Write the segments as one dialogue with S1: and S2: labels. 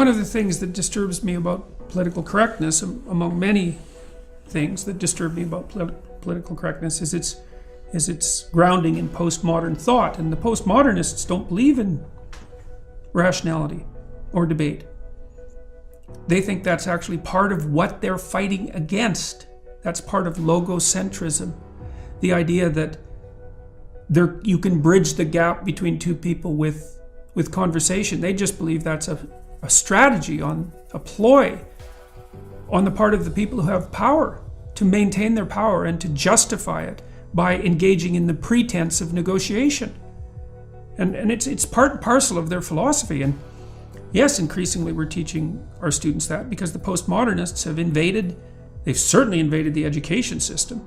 S1: one of the things that disturbs me about political correctness, among many things that disturb me about political correctness, is its grounding in postmodern thought. And the postmodernists don't believe in rationality or debate. They think that's actually part of what they're fighting against. That's part of logocentrism. The idea that you can bridge the gap between two people with conversation. They just believe that's a strategy, a ploy on the part of the people who have power to maintain their power and to justify it by engaging in the pretense of negotiation. And it's part and parcel of their philosophy. And yes, increasingly we're teaching our students that, because the postmodernists they've certainly invaded the education system.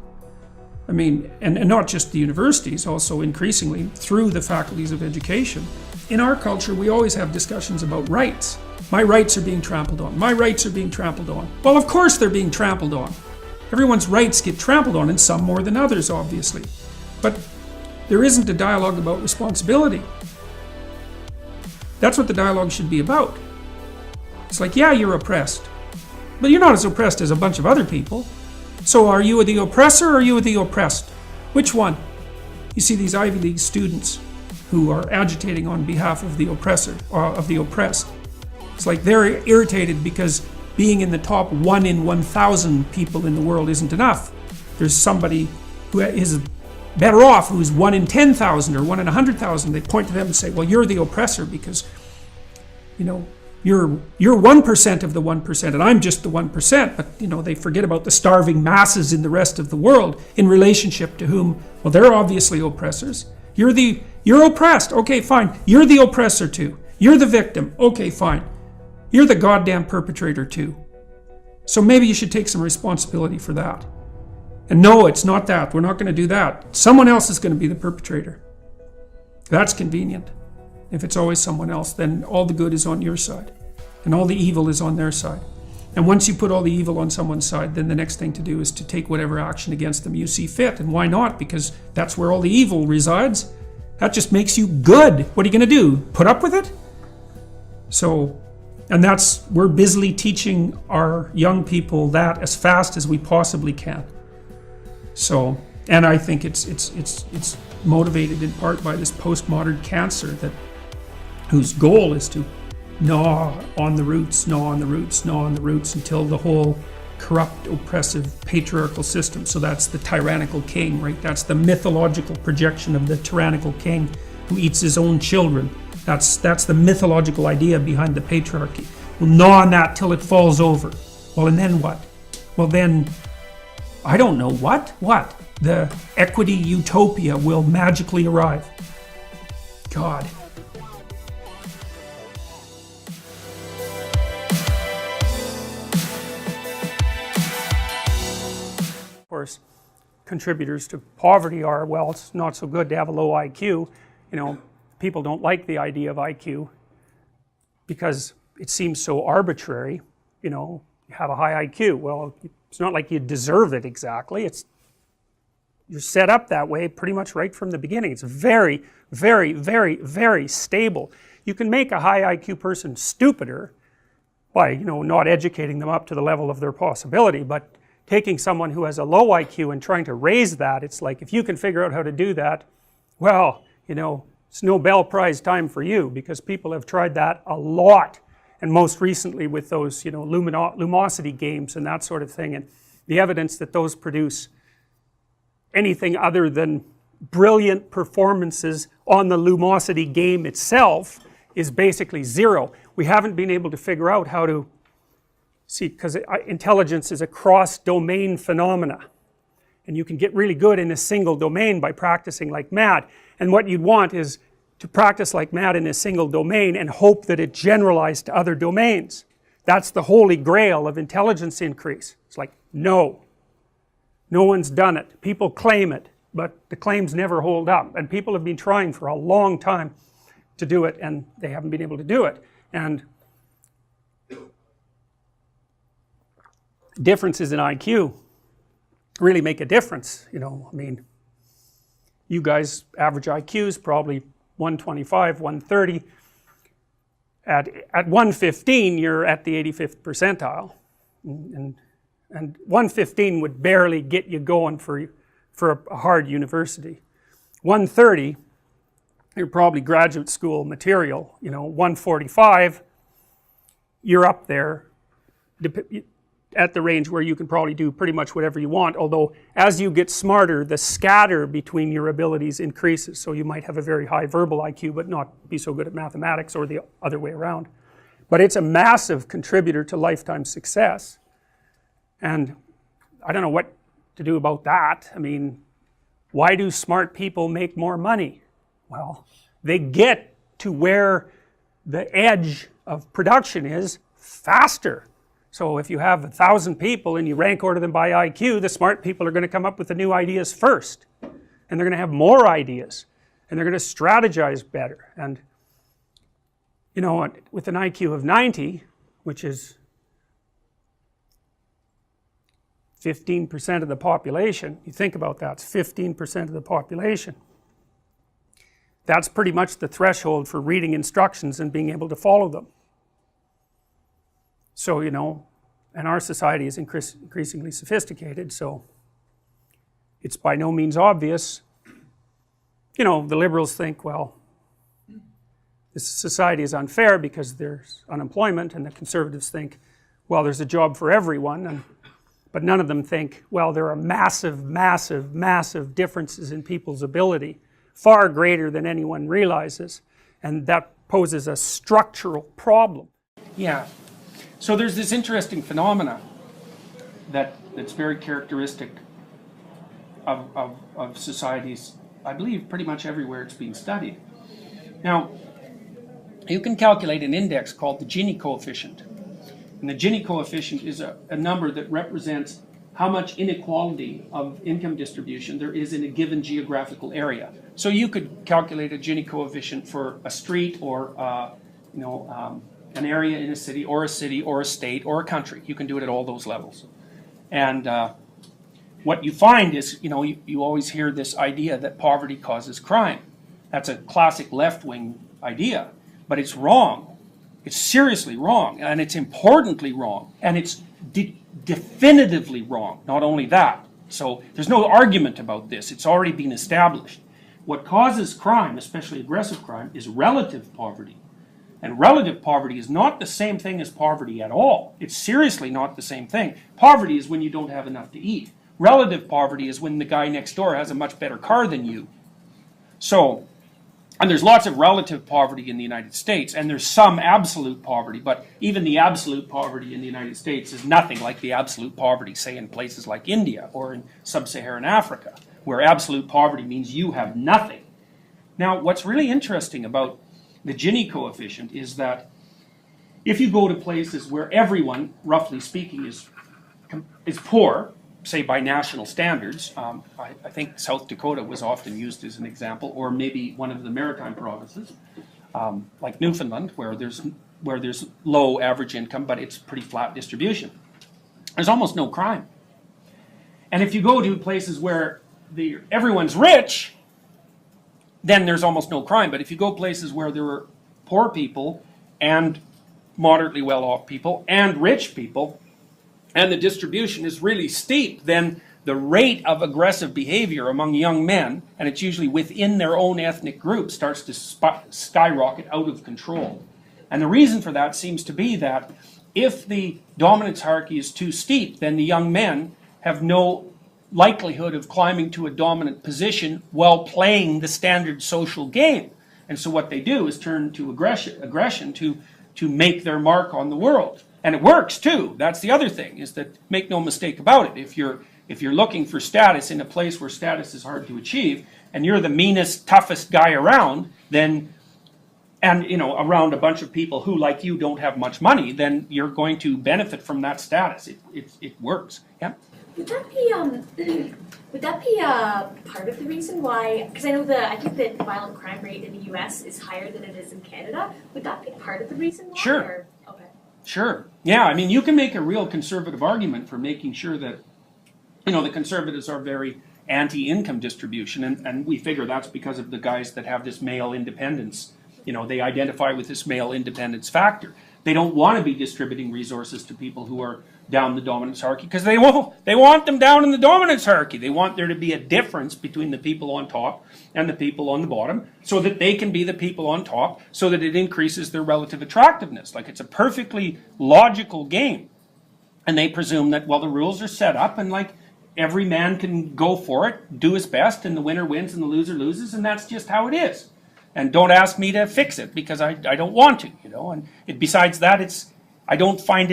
S1: I mean, and not just the universities, also increasingly through the faculties of education. In our culture, we always have discussions about rights. My rights are being trampled on. My rights are being trampled on. Well, of course they're being trampled on. Everyone's rights get trampled on, and some more than others, obviously. But there isn't a dialogue about responsibility. That's what the dialogue should be about. It's like, yeah, you're oppressed, but you're not as oppressed as a bunch of other people. So are you the oppressor or are you the oppressed? Which one? You see these Ivy League students who are agitating on behalf of the oppressor, or of the oppressed. It's like they're irritated because being in the top 1 in 1,000 people in the world isn't enough. There's somebody who is better off, who's 1 in 10,000 or 1 in 100,000. They point to them and say, well, you're the oppressor because, you're 1% of the 1% and I'm just the 1%. But, they forget about the starving masses in the rest of the world in relationship to whom, well, they're obviously oppressors. You're oppressed. Okay, fine. You're the oppressor too. You're the victim. Okay, fine. You're the goddamn perpetrator too. So maybe you should take some responsibility for that. And no, it's not that. We're not going to do that. Someone else is going to be the perpetrator. That's convenient. If it's always someone else, then all the good is on your side and all the evil is on their side. And once you put all the evil on someone's side, then the next thing to do is to take whatever action against them you see fit. And why not? Because that's where all the evil resides. That just makes you good. What are you going to do? Put up with it? So, and we're busily teaching our young people that as fast as we possibly can. So, and I think it's motivated in part by this postmodern cancer whose goal is to gnaw on the roots until the whole corrupt, oppressive, patriarchal system. So that's the tyrannical king, right? That's the mythological projection of the tyrannical king who eats his own children. That's the mythological idea behind the patriarchy. We'll gnaw on that till it falls over. Well, and then what? Well, then, I don't know what? What? The equity utopia will magically arrive. God. Of course, contributors to poverty are, well, it's not so good to have a low IQ. People don't like the idea of IQ because it seems so arbitrary. You have a high IQ. Well, it's not like you deserve it exactly. You're set up that way pretty much right from the beginning. It's very, very, very, very stable. You can make a high IQ person stupider by, not educating them up to the level of their possibility, but taking someone who has a low IQ and trying to raise that, it's like, if you can figure out how to do that, well, it's Nobel Prize time for you, because people have tried that a lot. And most recently with those, lumosity games and that sort of thing. And the evidence that those produce anything other than brilliant performances on the lumosity game itself is basically zero. We haven't been able to figure out how to see, because intelligence is a cross-domain phenomena. And you can get really good in a single domain by practicing like mad. And what you'd want is to practice like mad in a single domain and hope that it generalized to other domains. That's the holy grail of intelligence increase. It's like, no. No one's done it. People claim it, but the claims never hold up. And people have been trying for a long time to do it, and they haven't been able to do it. And differences in IQ really make a difference. You guys, average IQ is probably 125, 130, at 115 you're at the 85th percentile, and 115 would barely get you going for a hard university. 130 you're probably graduate school material. 145 you're up there at the range where you can probably do pretty much whatever you want, although as you get smarter the scatter between your abilities increases, so you might have a very high verbal IQ but not be so good at mathematics, or the other way around. But it's a massive contributor to lifetime success, and I don't know what to do about that. I mean, why do smart people make more money? Well, they get to where the edge of production is faster. So if you have 1,000 people and you rank order them by IQ, the smart people are going to come up with the new ideas first, and they're going to have more ideas, and they're going to strategize better. And with an IQ of 90, which is 15% of the population, you think about that, it's 15% of the population. That's pretty much the threshold for reading instructions and being able to follow them. So, and our society is increasingly sophisticated, so it's by no means obvious. The liberals think, well, this society is unfair because there's unemployment, and the conservatives think, well, there's a job for everyone, but none of them think, well, there are massive, massive, massive differences in people's ability, far greater than anyone realizes, and that poses a structural problem. Yeah. So there's this interesting phenomena that's very characteristic of societies, I believe pretty much everywhere it's being studied. Now, you can calculate an index called the Gini coefficient. And the Gini coefficient is a number that represents how much inequality of income distribution there is in a given geographical area. So you could calculate a Gini coefficient for a street, or an area in a city or a state or a country. You can do it at all those levels. And what you find is, you always hear this idea that poverty causes crime. That's a classic left-wing idea, but it's wrong. It's seriously wrong, and it's importantly wrong, and it's definitively wrong. Not only that, so there's no argument about this. It's already been established. What causes crime, especially aggressive crime, is relative poverty. And relative poverty is not the same thing as poverty at all. It's seriously not the same thing. Poverty is when you don't have enough to eat. Relative poverty is when the guy next door has a much better car than you. So, and there's lots of relative poverty in the United States, and there's some absolute poverty, but even the absolute poverty in the United States is nothing like the absolute poverty, say, in places like India or in sub-Saharan Africa, where absolute poverty means you have nothing. Now, what's really interesting about the Gini coefficient is that if you go to places where everyone, roughly speaking, is poor, say by national standards, I think South Dakota was often used as an example, or maybe one of the maritime provinces, like Newfoundland, where there's low average income, but it's pretty flat distribution. There's almost no crime. And if you go to places where everyone's rich, then there's almost no crime. But if you go places where there are poor people and moderately well-off people and rich people, and the distribution is really steep, then the rate of aggressive behavior among young men, and it's usually within their own ethnic group, starts to skyrocket out of control. And the reason for that seems to be that if the dominance hierarchy is too steep, then the young men have no likelihood of climbing to a dominant position while playing the standard social game. And so what they do is turn to aggression to make their mark on the world. And it works too. That's the other thing, is that, make no mistake about it, if you're looking for status in a place where status is hard to achieve, and you're the meanest, toughest guy around, then, and around a bunch of people who, like you, don't have much money, then you're going to benefit from that status. It works. Yeah.
S2: Would that be part of the reason why? Because I think that the violent crime rate in the U.S. is higher than it is in Canada. Would that be part of the reason why?
S1: Sure.
S2: Or? Okay.
S1: Sure. Yeah. I mean, you can make a real conservative argument for making sure that the conservatives are very anti-income distribution, and we figure that's because of the guys that have this male independence You know, they identify with this male independence factor. They don't want to be distributing resources to people who are down the dominance hierarchy because they want them down in the dominance hierarchy. They want there to be a difference between the people on top and the people on the bottom so that they can be the people on top so that it increases their relative attractiveness. Like, it's a perfectly logical game. And they presume that, well, the rules are set up and like every man can go for it, do his best, and the winner wins and the loser loses, and that's just how it is. And don't ask me to fix it because I don't want to, you know. And besides that, I find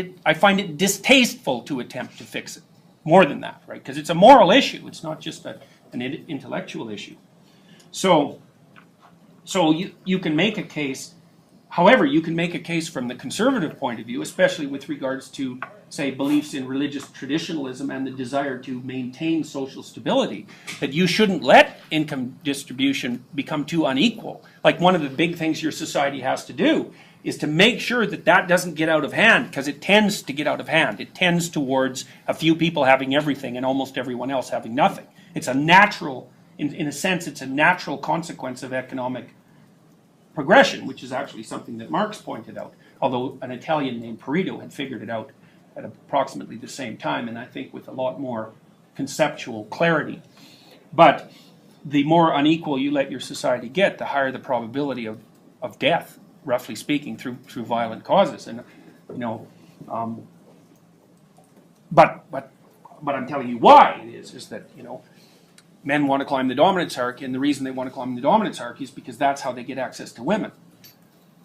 S1: it distasteful to attempt to fix it. More than that, right? Because it's a moral issue. It's not just an intellectual issue. So you can make a case. However, you can make a case from the conservative point of view, especially with regards to, say, beliefs in religious traditionalism and the desire to maintain social stability, that you shouldn't let income distribution become too unequal. Like, one of the big things your society has to do is to make sure that that doesn't get out of hand, because it tends to get out of hand. It tends towards a few people having everything and almost everyone else having nothing. It's a natural, in a sense, it's a natural consequence of economic progression, which is actually something that Marx pointed out, although an Italian named Pareto had figured it out at approximately the same time, and I think with a lot more conceptual clarity. But the more unequal you let your society get, the higher the probability of death, roughly speaking, through violent causes. And you know, but I'm telling you why it is that, you know, men want to climb the dominance hierarchy, and the reason they want to climb the dominance hierarchy is because that's how they get access to women.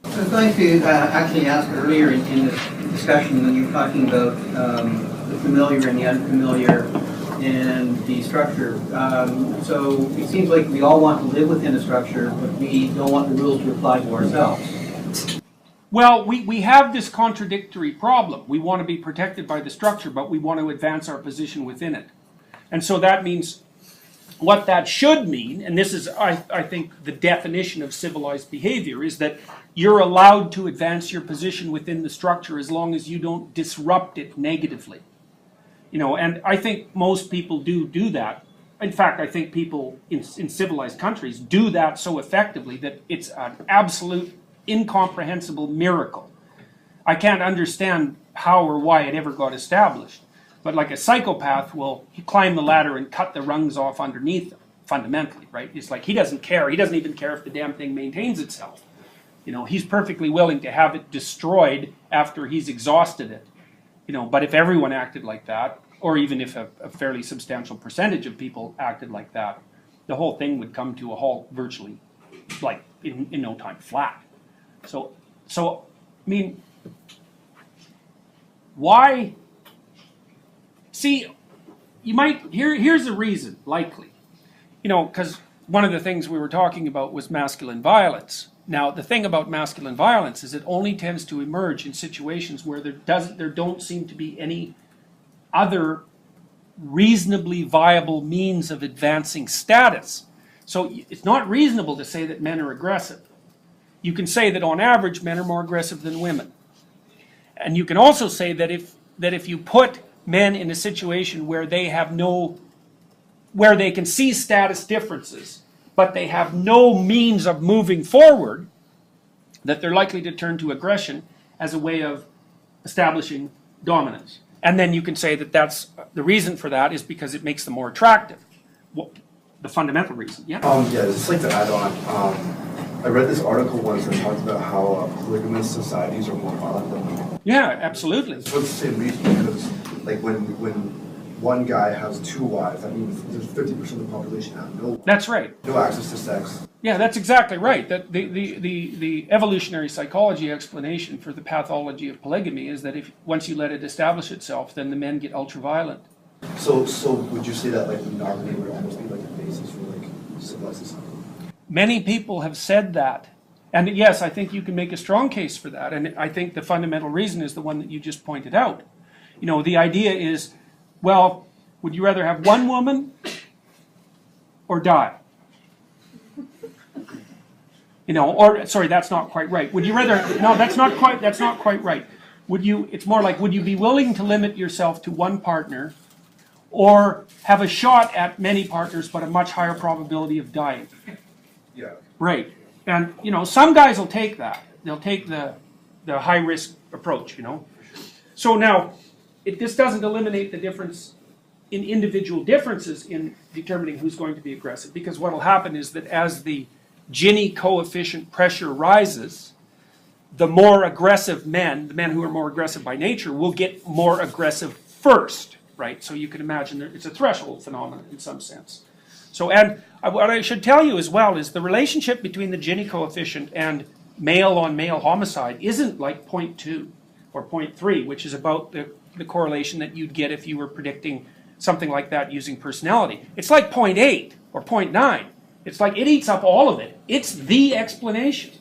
S3: I was going to actually ask earlier in this discussion when you were talking about the familiar and the unfamiliar and the structure. So it seems like we all want to live within a structure, but we don't want the rules to apply to ourselves.
S1: Well, we have this contradictory problem. We want to be protected by the structure, but we want to advance our position within it. And so that means what that should mean, and this is, I think, the definition of civilized behavior, is that you're allowed to advance your position within the structure as long as you don't disrupt it negatively. You know, and I think most people do that. In fact, I think people in civilized countries do that so effectively that it's an absolute incomprehensible miracle. I can't understand how or why it ever got established. But like a psychopath will climb the ladder and cut the rungs off underneath them, fundamentally, right? It's like he doesn't care. He doesn't even care if the damn thing maintains itself. You know, he's perfectly willing to have it destroyed after he's exhausted it. You know, but if everyone acted like that, or even if a fairly substantial percentage of people acted like that, the whole thing would come to a halt virtually, like in no time flat. So I mean, why? See, you might, here's a reason, likely. You know, because one of the things we were talking about was masculine violence. Now, the thing about masculine violence is it only tends to emerge in situations where there don't seem to be any other reasonably viable means of advancing status. So it's not reasonable to say that men are aggressive. You can say that on average men are more aggressive than women. And you can also say that if you put men in a situation where they can see status differences, but they have no means of moving forward, that they're likely to turn to aggression as a way of establishing dominance. And then you can say that that's the reason for that is because it makes them more attractive. Well, the fundamental reason, yeah?
S4: Yeah, just like to add on, I read this article once that talked about how polygamous societies are more violent than women.
S1: Yeah, absolutely.
S4: It's for the same reason, because like when one guy has two wives, that means there's 50% of the population have no.
S1: That's right.
S4: No access to sex.
S1: Yeah, that's exactly right. That the evolutionary psychology explanation for the pathology of polygamy is that once you let it establish itself, then the men get ultra-violent.
S4: So would you say that like monogamy would almost be like the basis for like civilized society?
S1: Many people have said that. And yes, I think you can make a strong case for that. And I think the fundamental reason is the one that you just pointed out. You know, the idea is, well, would you rather have one woman or die? You know, or sorry, that's not quite right. Would you rather? No, that's not quite right. Would you? It's more like, would you be willing to limit yourself to one partner, or have a shot at many partners but a much higher probability of dying?
S4: Yeah.
S1: Right. And, you know, some guys will take that. They'll take the high-risk approach, you know. So now, this doesn't eliminate the difference in individual differences in determining who's going to be aggressive, because what will happen is that as the Gini coefficient pressure rises, the more aggressive men, the men who are more aggressive by nature, will get more aggressive first, right? So you can imagine it's a threshold phenomenon in some sense. So, and what I should tell you as well is the relationship between the Gini coefficient and male-on-male homicide isn't like 0.2 or 0.3, which is about the correlation that you'd get if you were predicting something like that using personality. It's like 0.8 or 0.9. It's like it eats up all of it. It's the explanation.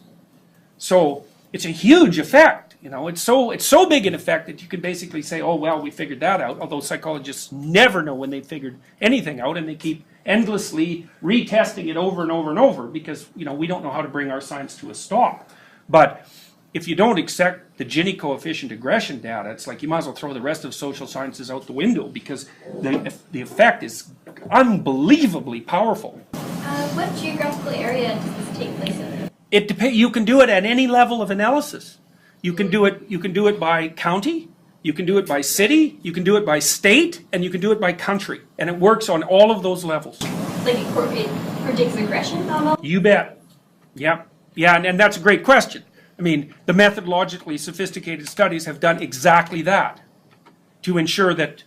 S1: So it's a huge effect. You know, it's so big an effect that you could basically say, oh, well, we figured that out, although psychologists never know when they figured anything out, and they keep endlessly retesting it over and over and over because, you know, we don't know how to bring our science to a stop. But if you don't accept the Gini coefficient aggression data, it's like you might as well throw the rest of social sciences out the window, because the effect is unbelievably powerful.
S2: What geographical area does this take place in?
S1: You can do it at any level of analysis. You can do it by county, you can do it by city, you can do it by state, and you can do it by country. And it works on all of those levels.
S2: Like it predicts aggression level?
S1: You bet. Yeah, and that's a great question. I mean, the methodologically sophisticated studies have done exactly that to ensure that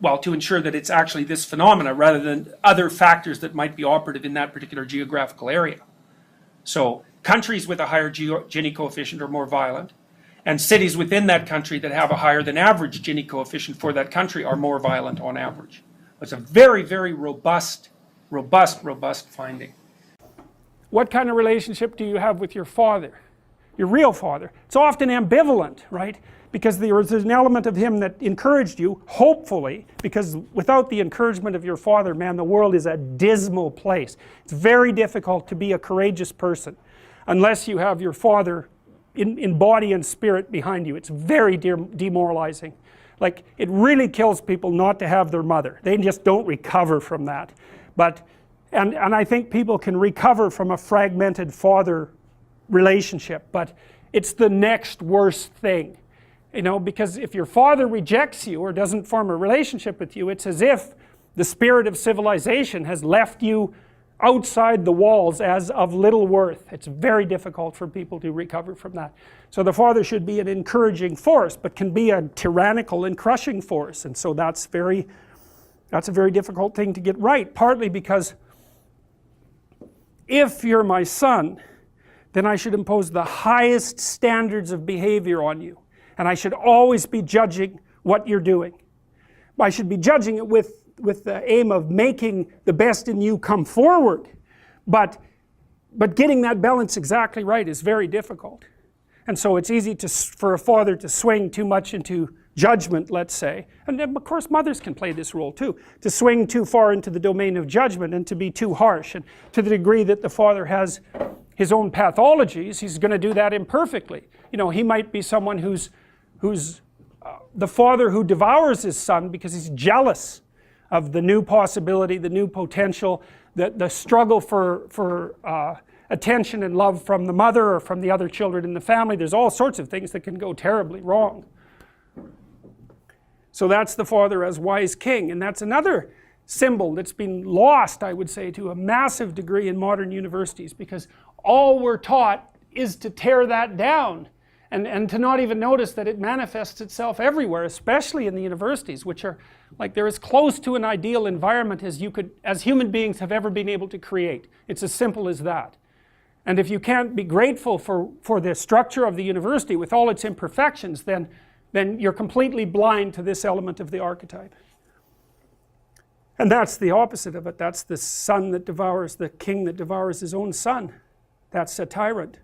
S1: it's actually this phenomena rather than other factors that might be operative in that particular geographical area. So countries with a higher Gini coefficient are more violent, and cities within that country that have a higher than average Gini coefficient for that country are more violent on average. It's a very, very robust finding. What kind of relationship do you have with your father? Your real father? It's often ambivalent, right? Because there's an element of him that encouraged you, hopefully, because without the encouragement of your father, man, the world is a dismal place. It's very difficult to be a courageous person unless you have your father in body and spirit behind you. It's very demoralizing. Like, it really kills people not to have their mother. They just don't recover from that. And I think people can recover from a fragmented father relationship, but it's the next worst thing. You know, because if your father rejects you or doesn't form a relationship with you, it's as if the spirit of civilization has left you outside the walls as of little worth. It's very difficult for people to recover from that. So the father should be an encouraging force, but can be a tyrannical and crushing force. And so that's a very difficult thing to get right, partly because if you're my son, then I should impose the highest standards of behavior on you. And I should always be judging what you're doing. I should be judging it with the aim of making the best in you come forward. But getting that balance exactly right is very difficult. And so it's easy for a father to swing too much into judgment, let's say. And of course mothers can play this role too. To swing too far into the domain of judgment and to be too harsh. And to the degree that the father has his own pathologies, he's going to do that imperfectly. You know, he might be someone who's the father who devours his son because he's jealous of the new possibility, the new potential, the struggle for attention and love from the mother or from the other children in the family. There's all sorts of things that can go terribly wrong. So that's the father as wise king, and that's another symbol that's been lost, I would say, to a massive degree in modern universities, because all we're taught is to tear that down. And to not even notice that it manifests itself everywhere, especially in the universities, which are like they're as close to an ideal environment as human beings have ever been able to create. It's as simple as that. And if you can't be grateful for the structure of the university with all its imperfections, then you're completely blind to this element of the archetype. And that's the opposite of it. That's the son that devours, the king that devours his own son. That's a tyrant.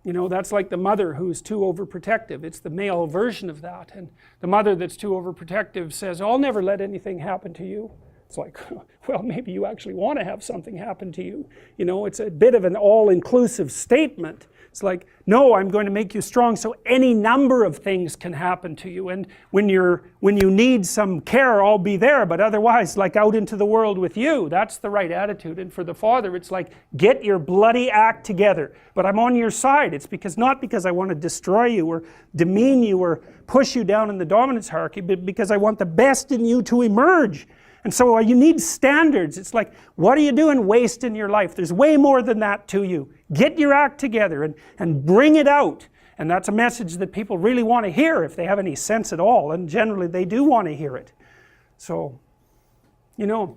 S1: You know, that's like the mother who's too overprotective. It's the male version of that. And the mother that's too overprotective says, I'll never let anything happen to you. It's like, well, maybe you actually want to have something happen to you. You know, it's a bit of an all-inclusive statement. It's like, no, I'm going to make you strong so any number of things can happen to you, and when you need some care, I'll be there, but otherwise, like, out into the world with you. That's the right attitude. And for the Father, it's like, get your bloody act together, but I'm on your side. It's not because I want to destroy you or demean you or push you down in the dominance hierarchy, but because I want the best in you to emerge. And so you need standards. It's like, what are you doing wasting your life? There's way more than that to you. Get your act together and bring it out. And that's a message that people really want to hear if they have any sense at all. And generally they do want to hear it. So, you know,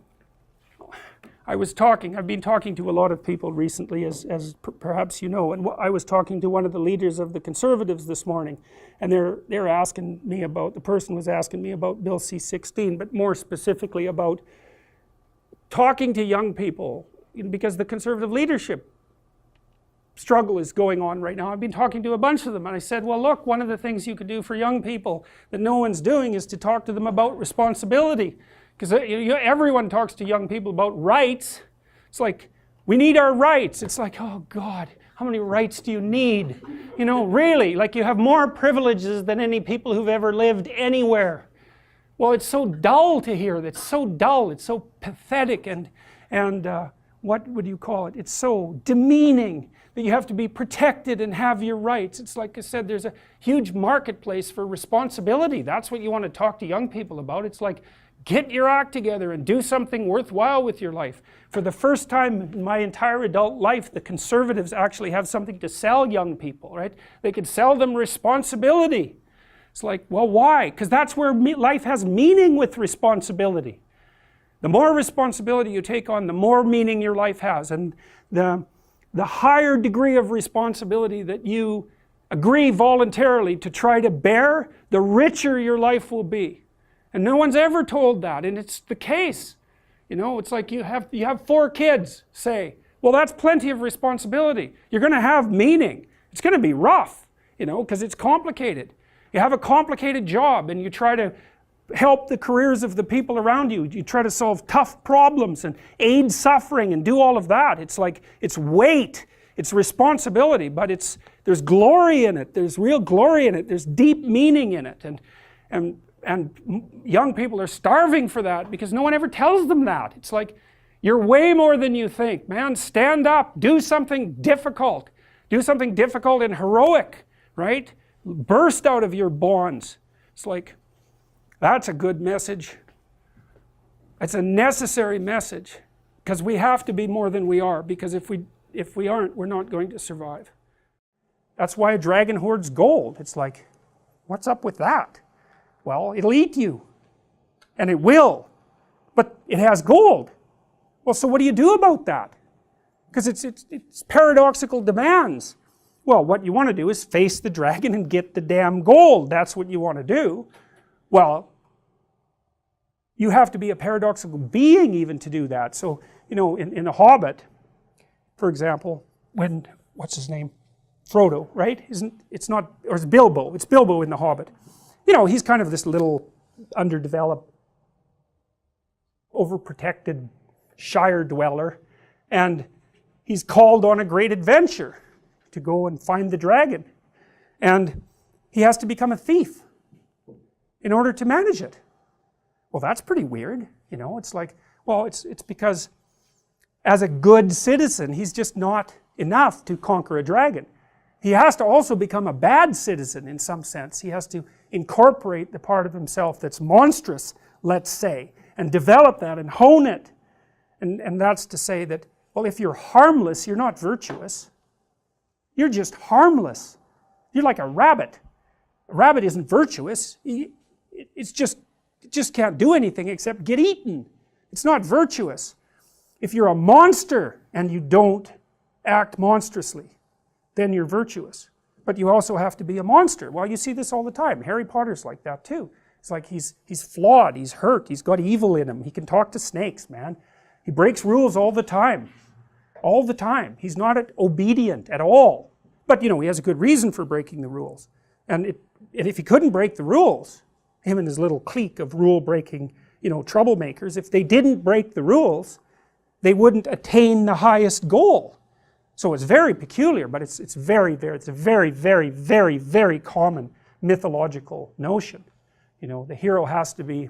S1: I've been talking to a lot of people recently, as perhaps you know, and I was talking to one of the leaders of the Conservatives this morning, and they're asking me about, the person was asking me about Bill C-16, but more specifically about talking to young people, because the Conservative leadership struggle is going on right now. I've been talking to a bunch of them, and I said, well, look, one of the things you could do for young people that no one's doing is to talk to them about responsibility. Because everyone talks to young people about rights. It's like, we need our rights. It's like, oh God, how many rights do you need? You know, really, like, you have more privileges than any people who've ever lived anywhere. Well, it's so dull to hear that. It's so dull. It's so pathetic and what would you call it? It's so demeaning that you have to be protected and have your rights. It's like I said, there's a huge marketplace for responsibility. That's what you want to talk to young people about. It's like, get your act together and do something worthwhile with your life. For the first time in my entire adult life, the Conservatives actually have something to sell young people, right? They could sell them responsibility. It's like, well, why? Because that's where life has meaning with responsibility. The more responsibility you take on, the more meaning your life has. And the higher degree of responsibility that you agree voluntarily to try to bear, the richer your life will be. And no one's ever told that, and it's the case. You know, it's like you have 4 kids, say. Well, that's plenty of responsibility. You're going to have meaning. It's going to be rough, you know, because it's complicated. You have a complicated job, and you try to help the careers of the people around you. You try to solve tough problems and aid suffering and do all of that. It's like, it's weight, it's responsibility, but there's glory in it. There's real glory in it. There's deep meaning in it. And young people are starving for that because no one ever tells them that. It's like, you're way more than you think, man. Stand up, do something difficult. Do something difficult and heroic, right? Burst out of your bonds. It's like, that's a good message. It's a necessary message, because we have to be more than we are, because if we aren't, we're not going to survive. That's why a dragon hoards gold. It's like, what's up with that? Well, it'll eat you, and it will, but it has gold. Well, so what do you do about that? Because it's paradoxical demands. Well, what you want to do is face the dragon and get the damn gold. That's what you want to do. Well, you have to be a paradoxical being even to do that. So, you know, in The Hobbit, for example, when, what's his name? Frodo, right? It's Bilbo. It's Bilbo in The Hobbit. You know, he's kind of this little underdeveloped, overprotected shire dweller, and he's called on a great adventure to go and find the dragon, and he has to become a thief in order to manage it. Well, that's pretty weird, you know. It's like, well, it's because as a good citizen, he's just not enough to conquer a dragon. He has to also become a bad citizen in some sense. He has to incorporate the part of himself that's monstrous, let's say, and develop that and hone it. And that's to say that, well, if you're harmless, you're not virtuous. You're just harmless. You're like a rabbit. A rabbit isn't virtuous. It just can't do anything except get eaten. It's not virtuous. If you're a monster and you don't act monstrously, then you're virtuous. But you also have to be a monster. Well, you see this all the time. Harry Potter's like that too. It's like he's flawed, he's hurt, he's got evil in him. He can talk to snakes, man. He breaks rules all the time. All the time. He's not obedient at all. But, you know, he has a good reason for breaking the rules. And if he couldn't break the rules, him and his little clique of rule-breaking, you know, troublemakers, if they didn't break the rules, they wouldn't attain the highest goal. So it's very peculiar, but it's a very, very common mythological notion. You know, the hero has to be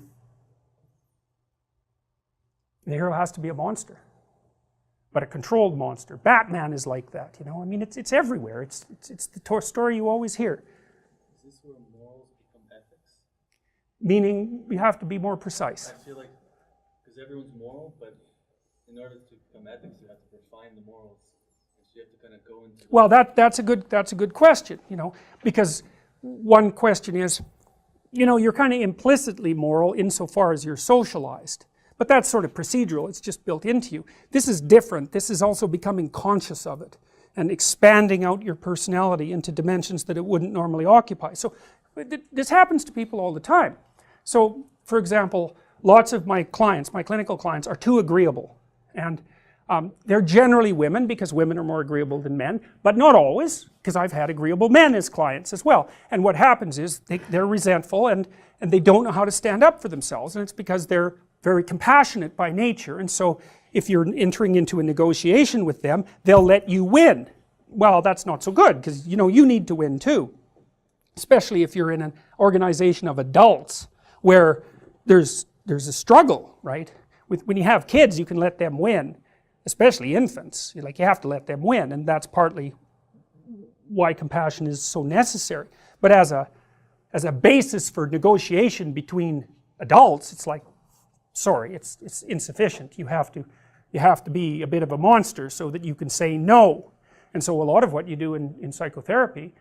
S1: a monster, but a controlled monster. Batman is like that, you know. I mean, it's everywhere. It's the story you always hear.
S5: Is this where morals become ethics?
S1: Meaning, you have to be more precise.
S5: I feel like, because everyone's moral, but in order to become ethics, you have to refine the morals. So you have to kind of go into...
S1: Well, that's a good question, you know, because one question is, you know, you're kind of implicitly moral insofar as you're socialized. But that's sort of procedural, it's just built into you. This is different. This is also becoming conscious of it and expanding out your personality into dimensions that it wouldn't normally occupy. So this happens to people all the time. So, for example, lots of my clients, my clinical clients, are too agreeable. And they're generally women, because women are more agreeable than men, but not always, because I've had agreeable men as clients as well. And what happens is they're resentful and they don't know how to stand up for themselves, and it's because they're very compassionate by nature. And so if you're entering into a negotiation with them, they'll let you win. Well, that's not so good, because you know you need to win too, especially if you're in an organization of adults where there's a struggle, right? When you have kids, you can let them win, especially infants. You have to let them win, and that's partly why compassion is so necessary. But as a basis for negotiation between adults, it's like, sorry, it's insufficient. You have to be a bit of a monster so that you can say no. And so a lot of what you do in psychotherapy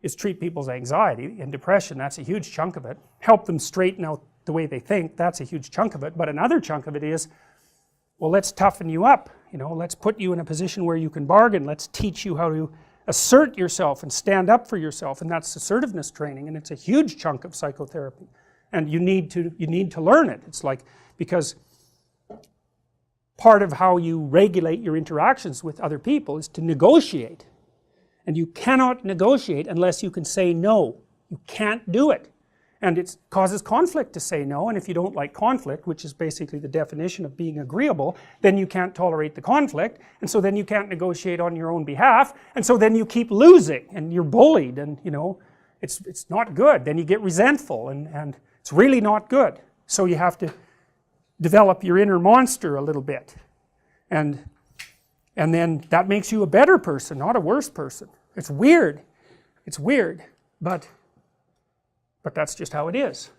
S1: is treat people's anxiety and depression. That's a huge chunk of it. Help them straighten out the way they think. That's a huge chunk of it. But another chunk of it is, well, let's toughen you up. You know, let's put you in a position where you can bargain. Let's teach you how to assert yourself and stand up for yourself. And that's assertiveness training, and it's a huge chunk of psychotherapy. And you need to learn it. It's like, because part of how you regulate your interactions with other people is to negotiate. And you cannot negotiate unless you can say no. You can't do it. And it causes conflict to say no, and if you don't like conflict, which is basically the definition of being agreeable, then you can't tolerate the conflict, and so then you can't negotiate on your own behalf, and so then you keep losing, and you're bullied, and you know, it's not good. Then you get resentful, and it's really not good. So you have to develop your inner monster a little bit, and then that makes you a better person, not a worse person. It's weird, but that's just how it is.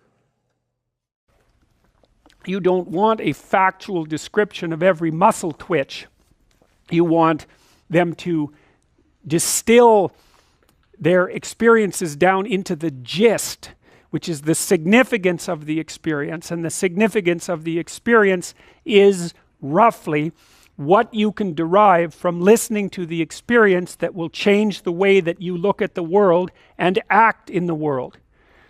S1: You don't want a factual description of every muscle twitch. You want them to distill their experiences down into the gist, which is the significance of the experience. And the significance of the experience is roughly what you can derive from listening to the experience that will change the way that you look at the world and act in the world.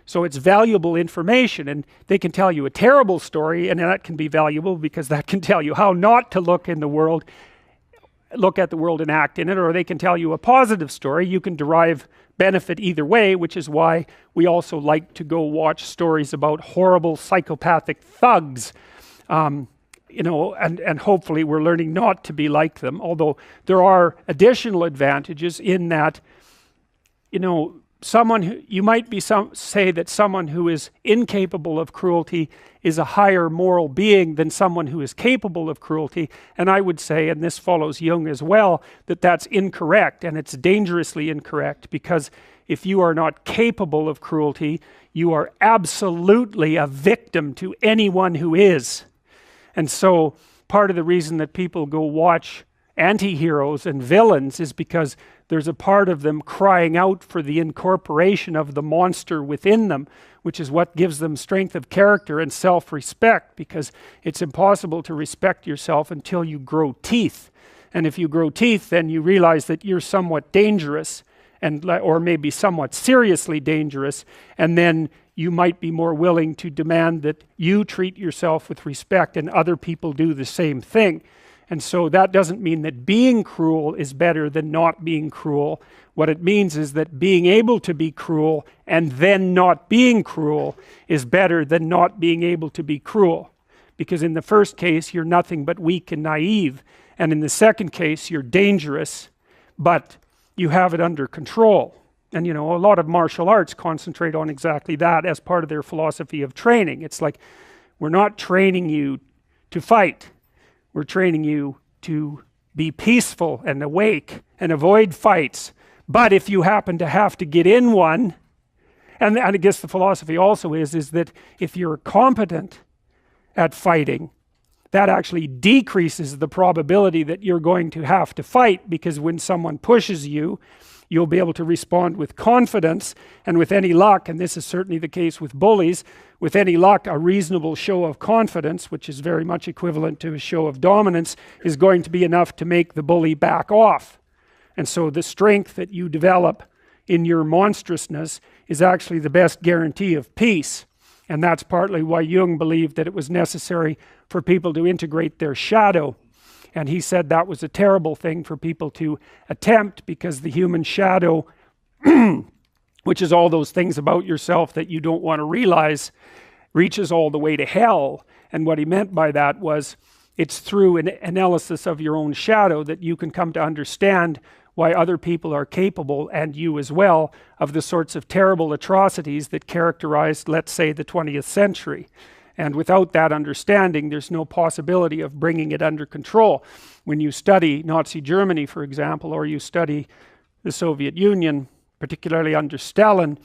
S1: So it's valuable information, and they can tell you a terrible story, and that can be valuable because that can tell you how not to look at the world and act in it, or they can tell you a positive story. You can derive benefit either way, which is why we also like to go watch stories about horrible psychopathic thugs, you know, and hopefully we're learning not to be like them, although there are additional advantages in that, you know, you might say that someone who is incapable of cruelty is a higher moral being than someone who is capable of cruelty, and I would say, and this follows Jung as well, that that's incorrect, and it's dangerously incorrect, because if you are not capable of cruelty, you are absolutely a victim to anyone who is. And so part of the reason that people go watch anti-heroes and villains is because there's a part of them crying out for the incorporation of the monster within them, which is what gives them strength of character and self-respect, because it's impossible to respect yourself until you grow teeth. And if you grow teeth, then you realize that you're somewhat dangerous, or maybe somewhat seriously dangerous, and then you might be more willing to demand that you treat yourself with respect and other people do the same thing. And so that doesn't mean that being cruel is better than not being cruel. What it means is that being able to be cruel and then not being cruel is better than not being able to be cruel. Because in the first case, you're nothing but weak and naive. And in the second case, you're dangerous. but you have it under control. And a lot of martial arts concentrate on exactly that as part of their philosophy of training. It's like, we're not training you to fight, we're training you to be peaceful and awake and avoid fights. But if you happen to have to get in one, and I guess the philosophy also is that if you're competent at fighting, that actually decreases the probability that you're going to have to fight, because when someone pushes you, you'll be able to respond with confidence, and with any luck, and this is certainly the case with bullies, with any luck, a reasonable show of confidence, which is very much equivalent to a show of dominance, is going to be enough to make the bully back off. And so the strength that you develop in your monstrousness is actually the best guarantee of peace. And that's partly why Jung believed that it was necessary for people to integrate their shadow. And he said that was a terrible thing for people to attempt, because the human shadow, which is all those things about yourself that you don't want to realize, reaches all the way to hell. And what he meant by that was, it's through an analysis of your own shadow that you can come to understand why other people are capable, and you as well, of the sorts of terrible atrocities that characterized, let's say, the 20th century. And without that understanding, there's no possibility of bringing it under control. When you study Nazi Germany, for example, or you study the Soviet Union, particularly under Stalin,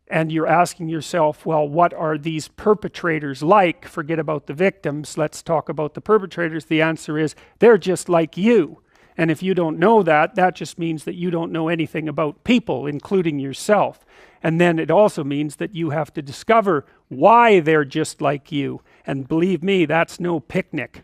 S1: and you're asking yourself, well, what are these perpetrators like? Forget about the victims, let's talk about the perpetrators. The answer is, they're just like you. And if you don't know that, that just means that you don't know anything about people, including yourself. And then it also means that you have to discover why they're just like you. And believe me, that's no picnic.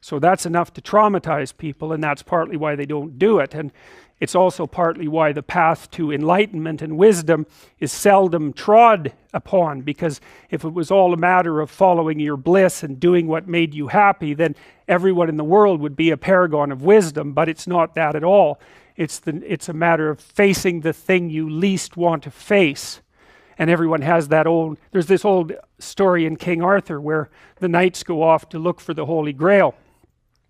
S1: So that's enough to traumatize people, and that's partly why they don't do it. And it's also partly why the path to enlightenment and wisdom is seldom trod upon, because if it was all a matter of following your bliss and doing what made you happy, then everyone in the world would be a paragon of wisdom. But it's not that at all. It's a matter of facing the thing you least want to face. And everyone has that there's this old story in King Arthur where the knights go off to look for the Holy Grail,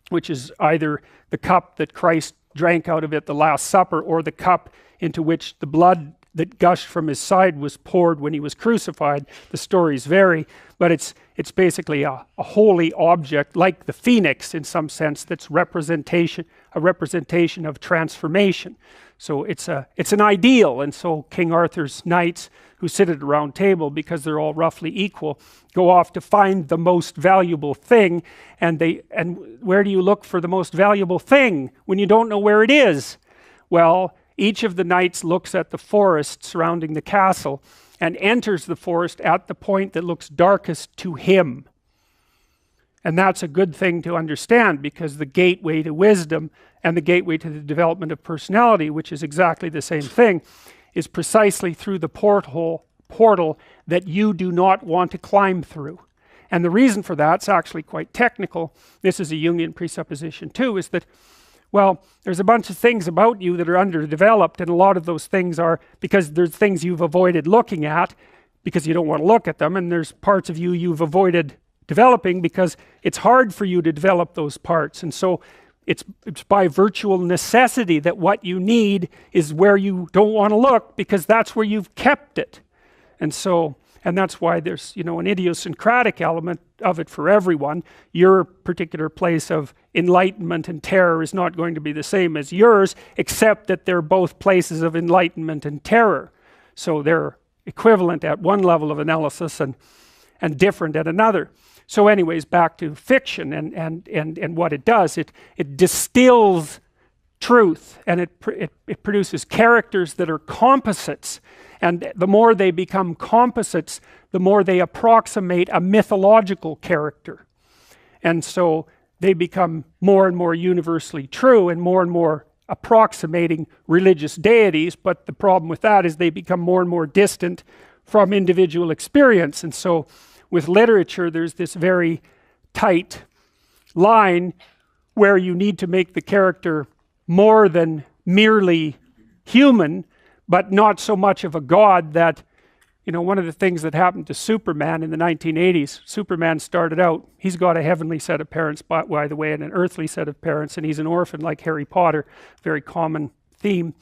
S1: which is either the cup that Christ drank out of at the Last Supper, or the cup into which the blood that gushed from his side was poured when he was crucified. The stories vary, but it's basically a holy object, like the phoenix in some sense, that's a representation of transformation. So it's an ideal. And so King Arthur's knights, who sit at a round table because they're all roughly equal, go off to find the most valuable thing. And where do you look for the most valuable thing when you don't know where it is? Well, each of the knights looks at the forest surrounding the castle and enters the forest at the point that looks darkest to him. And that's a good thing to understand, because the gateway to wisdom and the gateway to the development of personality, which is exactly the same thing, is precisely through the portal that you do not want to climb through. And the reason for that's actually quite technical. This is a Jungian presupposition too, is that, well, there's a bunch of things about you that are underdeveloped, and a lot of those things are because there's things you've avoided looking at because you don't want to look at them, and there's parts of you you've avoided developing because it's hard for you to develop those parts. And so it's by virtual necessity that what you need is where you don't want to look, because that's where you've kept it. And that's why there's, an idiosyncratic element of it for everyone. Your particular place of enlightenment and terror is not going to be the same as yours, except that they're both places of enlightenment and terror. So they're equivalent at one level of analysis and different at another. So anyways, back to fiction and what it does. It distills truth, and it produces characters that are composites. And the more they become composites, the more they approximate a mythological character. And so they become more and more universally true and more approximating religious deities. But the problem with that is they become more and more distant from individual experience. And so with literature, there's this very tight line where you need to make the character more than merely human, but not so much of a god that, one of the things that happened to Superman in the 1980s, Superman started out, he's got a heavenly set of parents, by the way, and an earthly set of parents, and he's an orphan like Harry Potter, very common
S6: theme,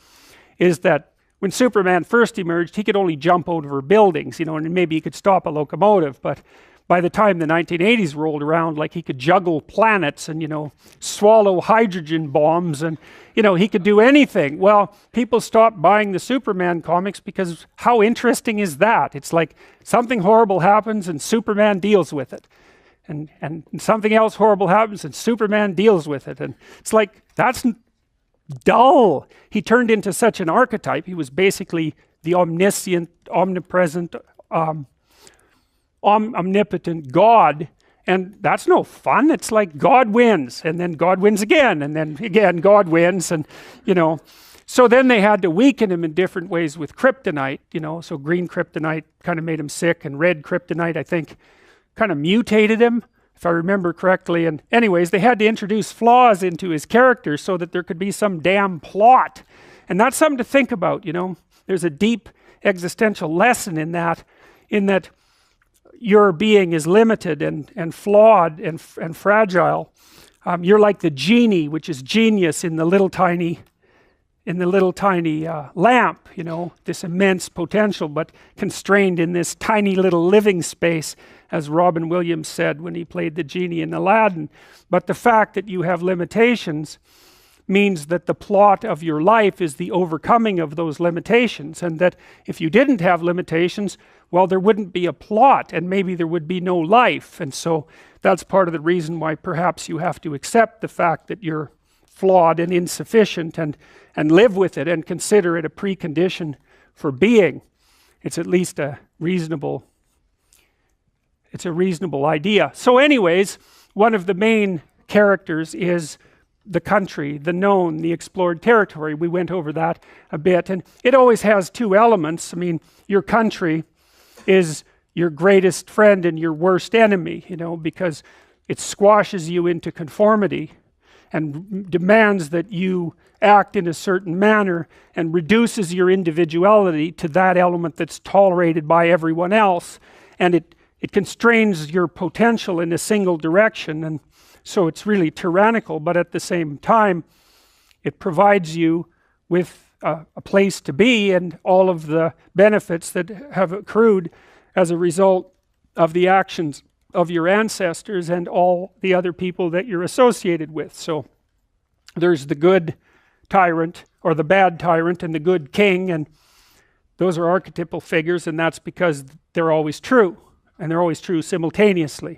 S6: is that when Superman first emerged, he could only jump over buildings, you know, and maybe he could stop a locomotive, but by the time the 1980s rolled around, like, he could juggle planets and, you know, swallow hydrogen bombs, and, you know, he could do anything. Well, people stopped buying the Superman comics because how interesting is that? It's like something horrible happens and Superman deals with it. And something else horrible happens and Superman deals with it. And it's like, that's dull. He turned into such an archetype. He was basically the omniscient, omnipresent, omnipotent God, and that's no fun. It's like God wins, and then God wins again, and then again God wins, and, you know, so then they had to weaken him in different ways with kryptonite, you know. So green kryptonite kind of made him sick, and red kryptonite, I think, kind of mutated him, if I remember correctly. And anyways, they had to introduce flaws into his character so that there could be some damn plot, and that's something to think about, you know. There's a deep existential lesson in that your being is limited and flawed and fragile. You're like the genie, which is genius in the little tiny lamp, you know, this immense potential, but constrained in this tiny little living space, as Robin Williams said when he played the genie in Aladdin. But the fact that you have limitations means that the plot of your life is the overcoming of those limitations, and that if you didn't have limitations, well, there wouldn't be a plot, and maybe there would be no life. And so that's part of the reason why perhaps you have to accept the fact that you're flawed and insufficient, and live with it and consider it a precondition for being. It's at least a reasonable idea. So anyways, one of the main characters is the country, the known, the explored territory. We went over that a bit, and it always has two elements. I mean, your country is your greatest friend and your worst enemy, you know, because it squashes you into conformity and demands that you act in a certain manner, and reduces your individuality to that element that's tolerated by everyone else, and it constrains your potential in a single direction. And so it's really tyrannical, but at the same time it provides you with a place to be and all of the benefits that have accrued as a result of the actions of your ancestors and all the other people that you're associated with. So there's the good tyrant, or the bad tyrant, and the good king, and those are archetypal figures, and that's because they're always true, and they're always true simultaneously,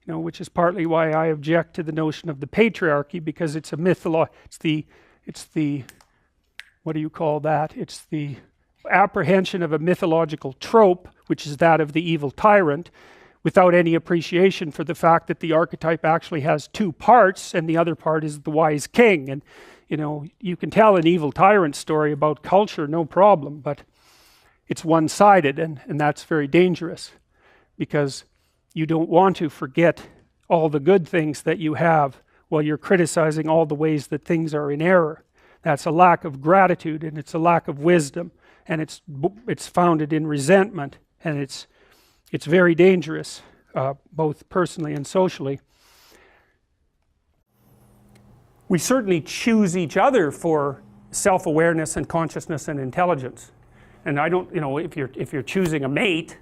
S6: you know, which is partly why I object to the notion of the patriarchy, because it's a it's the what do you call that? It's the apprehension of a mythological trope, which is that of the evil tyrant, without any appreciation for the fact that the archetype actually has two parts, and the other part is the wise king. And, you know, you can tell an evil tyrant story about culture, no problem, but it's one-sided, and that's very dangerous, because you don't want to forget all the good things that you have while you're criticizing all the ways that things are in error. That's a lack of gratitude, and it's a lack of wisdom, and it's founded in resentment, and it's very dangerous, both personally and socially. We certainly choose each other for self-awareness and consciousness and intelligence. And I don't, you know, if you're choosing a mate,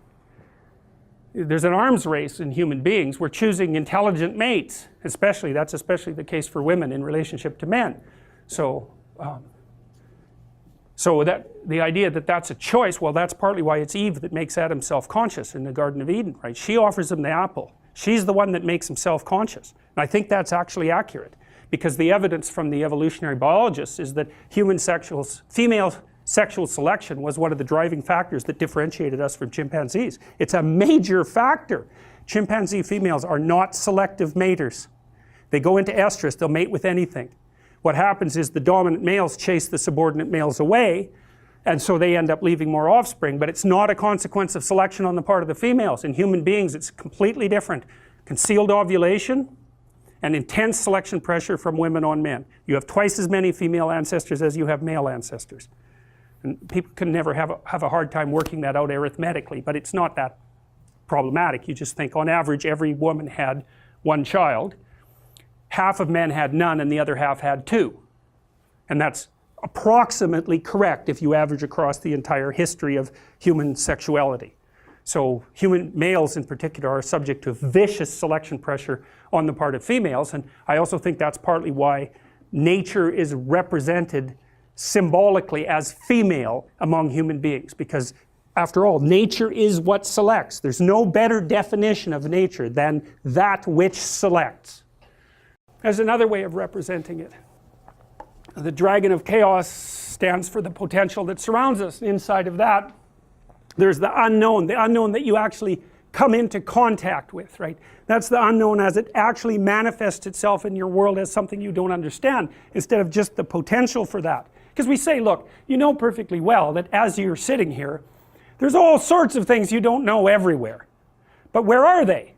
S6: there's an arms race in human beings. We're choosing intelligent mates, that's especially the case for women in relationship to men. So that the idea that that's a choice, well, that's partly why it's Eve that makes Adam self-conscious in the Garden of Eden, right? She offers him the apple. She's the one that makes him self-conscious. And I think that's actually accurate, because the evidence from the evolutionary biologists is that female sexual selection was one of the driving factors that differentiated us from chimpanzees. It's a major factor. Chimpanzee females are not selective maters. They go into estrus, they'll mate with anything. What happens is the dominant males chase the subordinate males away, and so they end up leaving more offspring, but it's not a consequence of selection on the part of the females. In human beings, it's completely different. Concealed ovulation and intense selection pressure from women on men. You have twice as many female ancestors as you have male ancestors. And people can never have a hard time working that out arithmetically, but it's not that problematic. You just think on average every woman had one child. Half of men had none and the other half had two. And that's approximately correct if you average across the entire history of human sexuality. So human males in particular are subject to vicious selection pressure on the part of females, and I also think that's partly why nature is represented symbolically as female among human beings, because after all, nature is what selects. There's no better definition of nature than that which selects. There's another way of representing it. The dragon of chaos stands for the potential that surrounds us. Inside of that, there's the unknown that you actually come into contact with, right? That's the unknown as it actually manifests itself in your world as something you don't understand, instead of just the potential for that. Because we say, look, you know perfectly well that as you're sitting here, there's all sorts of things you don't know everywhere. But where are they?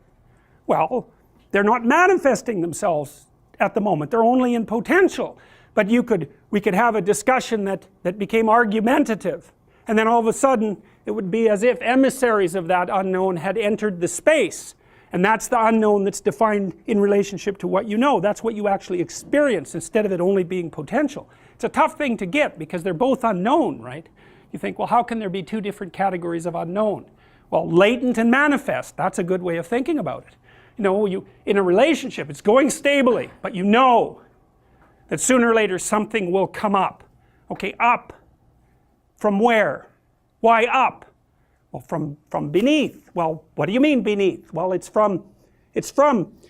S6: Well, they're not manifesting themselves at the moment. They're only in potential. But we could have a discussion that became argumentative. And then all of a sudden, it would be as if emissaries of that unknown had entered the space. And that's the unknown that's defined in relationship to what you know. That's what you actually experience, instead of it only being potential. It's a tough thing to get because they're both unknown, right? You think, well, how can there be two different categories of unknown? Well, latent and manifest, that's a good way of thinking about it. You know, in a relationship, it's going stably, but you know that sooner or later something will come up. Okay, up. From where? Why up? Well, from beneath. Well, what do you mean beneath? Well, it's from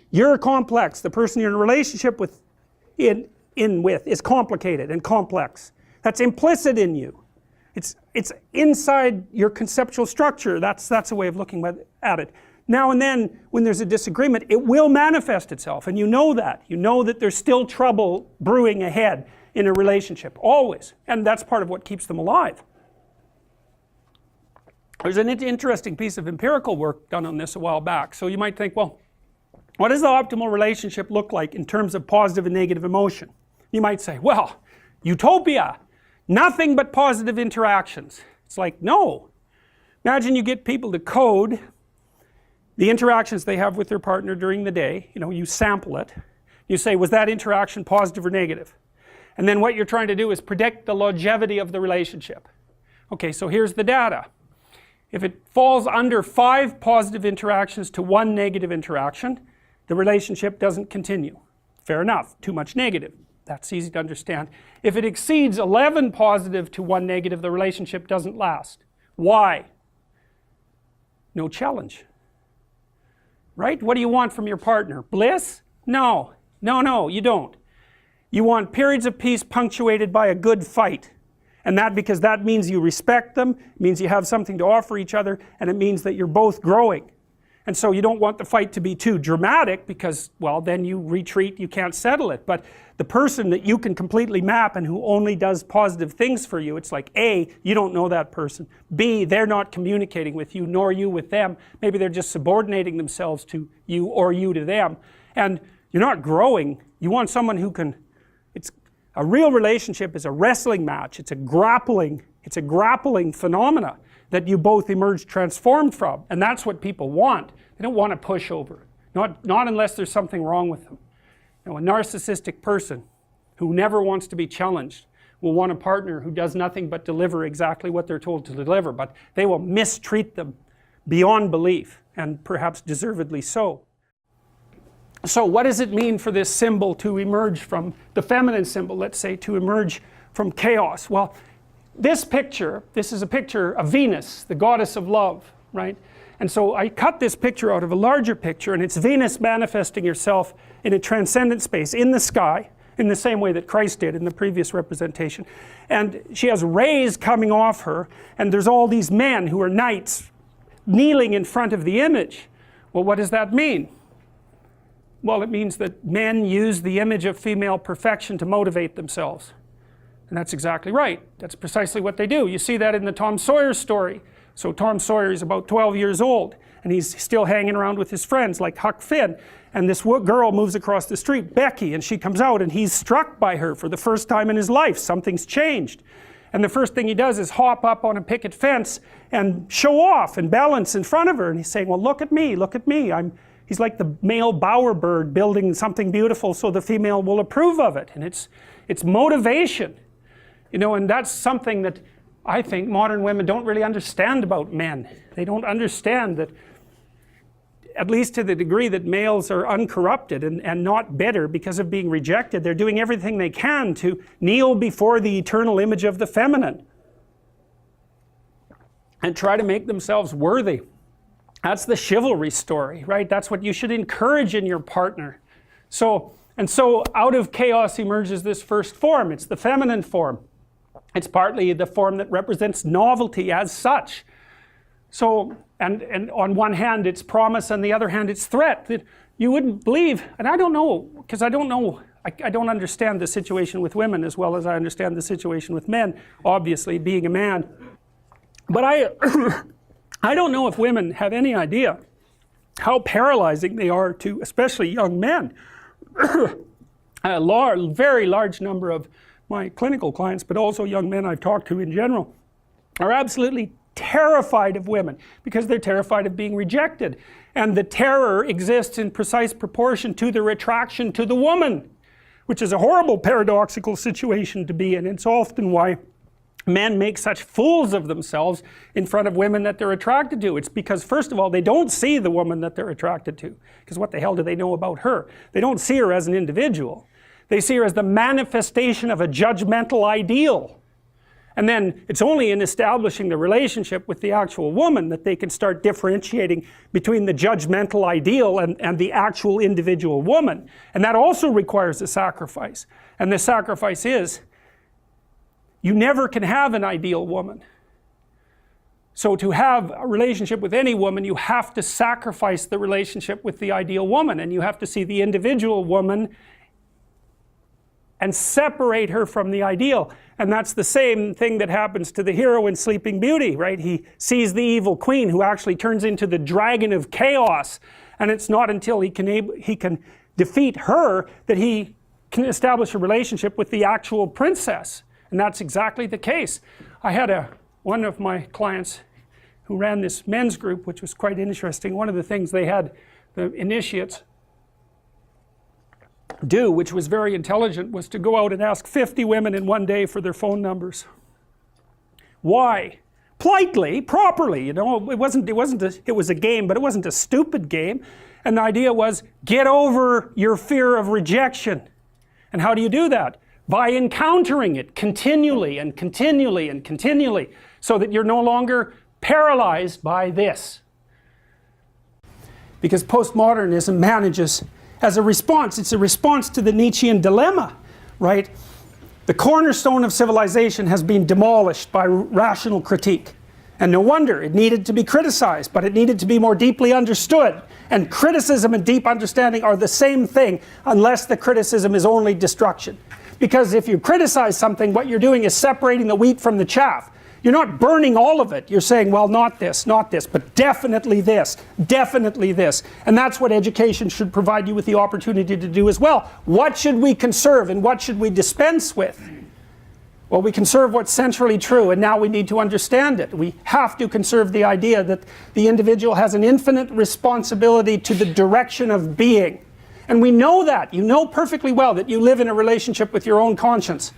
S6: your complex. The person you're in a relationship with is complicated and complex. That's implicit in you. It's inside your conceptual structure. That's a way of looking at it. Now and then, when there's a disagreement, it will manifest itself, and you know that. You know that there's still trouble brewing ahead in a relationship, always. And that's part of what keeps them alive. There's an interesting piece of empirical work done on this a while back. So you might think, well, what does the optimal relationship look like in terms of positive and negative emotion? You might say, well, utopia, nothing but positive interactions. It's like, no. Imagine you get people to code the interactions they have with their partner during the day. You know, you sample it. You say, was that interaction positive or negative? And then what you're trying to do is predict the longevity of the relationship. Okay, so here's the data. If it falls under 5 positive interactions to 1 negative interaction, the relationship doesn't continue. Fair enough, too much negative. That's easy to understand. If it exceeds 11 positive to 1 negative, the relationship doesn't last. Why? No challenge. Right? What do you want from your partner? Bliss? No. No, you don't. You want periods of peace punctuated by a good fight. And because that means you respect them, it means you have something to offer each other, and it means that you're both growing. And so you don't want the fight to be too dramatic because, well, then you retreat, you can't settle it. But the person that you can completely map and who only does positive things for you, it's like, A, you don't know that person. B, they're not communicating with you, nor you with them. Maybe they're just subordinating themselves to you or you to them. And you're not growing. You want someone who can, a real relationship is a wrestling match. It's a grappling phenomena that you both emerge transformed from. And that's what people want. They don't want a pushover. Not unless there's something wrong with them. You know, a narcissistic person who never wants to be challenged will want a partner who does nothing but deliver exactly what they're told to deliver, but they will mistreat them beyond belief, and perhaps deservedly so. So what does it mean for this symbol to emerge from, the feminine symbol, let's say, to emerge from chaos? Well, this is a picture of Venus, the goddess of love, right? And so I cut this picture out of a larger picture, and it's Venus manifesting herself in a transcendent space, in the sky, in the same way that Christ did in the previous representation. And she has rays coming off her, and there's all these men who are knights kneeling in front of the image. Well, what does that mean? Well, it means that men use the image of female perfection to motivate themselves. And that's exactly right. That's precisely what they do. You see that in the Tom Sawyer story. So Tom Sawyer is about 12 years old, and he's still hanging around with his friends like Huck Finn. And this girl moves across the street, Becky, and she comes out, and he's struck by her for the first time in his life. Something's changed. And the first thing he does is hop up on a picket fence and show off and balance in front of her. And he's saying, well, look at me, look at me. He's like the male bowerbird building something beautiful so the female will approve of it. And it's motivation. You know, and that's something that I think modern women don't really understand about men. They don't understand that, at least to the degree that males are uncorrupted and not bitter because of being rejected, they're doing everything they can to kneel before the eternal image of the feminine and try to make themselves worthy. That's the chivalry story, right? That's what you should encourage in your partner. So out of chaos emerges this first form. It's the feminine form. It's partly the form that represents novelty as such. So, and on one hand it's promise, on the other hand it's threat. That you wouldn't believe, and I don't know, because I don't understand the situation with women as well as I understand the situation with men, obviously, being a man. But I don't know if women have any idea how paralyzing they are to especially young men. A very large number of my clinical clients, but also young men I've talked to in general, are absolutely terrified of women because they're terrified of being rejected. And the terror exists in precise proportion to their attraction to the woman, which is a horrible paradoxical situation to be in. It's often why men make such fools of themselves in front of women that they're attracted to. It's because, first of all, they don't see the woman that they're attracted to, because what the hell do they know about her? They don't see her as an individual. They see her as the manifestation of a judgmental ideal. And then it's only in establishing the relationship with the actual woman that they can start differentiating between the judgmental ideal and the actual individual woman. And that also requires a sacrifice. And the sacrifice is, you never can have an ideal woman. So to have a relationship with any woman, you have to sacrifice the relationship with the ideal woman, and you have to see the individual woman and separate her from the ideal. And that's the same thing that happens to the hero in Sleeping Beauty, right? He sees the evil queen who actually turns into the dragon of chaos, and it's not until he can defeat her that he can establish a relationship with the actual princess. And that's exactly the case. I had one of my clients who ran this men's group, which was quite interesting. One of the things they had the initiates do, which was very intelligent, was to go out and ask 50 women in one day for their phone numbers. Why? Politely, properly, you know. It was a game, but it wasn't a stupid game. And the idea was, get over your fear of rejection. And how do you do that? By encountering it continually and continually and continually, so that you're no longer paralyzed by this. Because postmodernism manages, as a response, it's a response to the Nietzschean dilemma, right? The cornerstone of civilization has been demolished by rational critique. And no wonder, it needed to be criticized, but it needed to be more deeply understood. And criticism and deep understanding are the same thing, unless the criticism is only destruction. Because if you criticize something, what you're doing is separating the wheat from the chaff. You're not burning all of it. You're saying, well, not this, but definitely this, definitely this. And that's what education should provide you with the opportunity to do as well. What should we conserve and what should we dispense with? Well, we conserve what's centrally true, and now we need to understand it. We have to conserve the idea that the individual has an infinite responsibility to the direction of being. And we know that. You know perfectly well that you live in a relationship with your own conscience.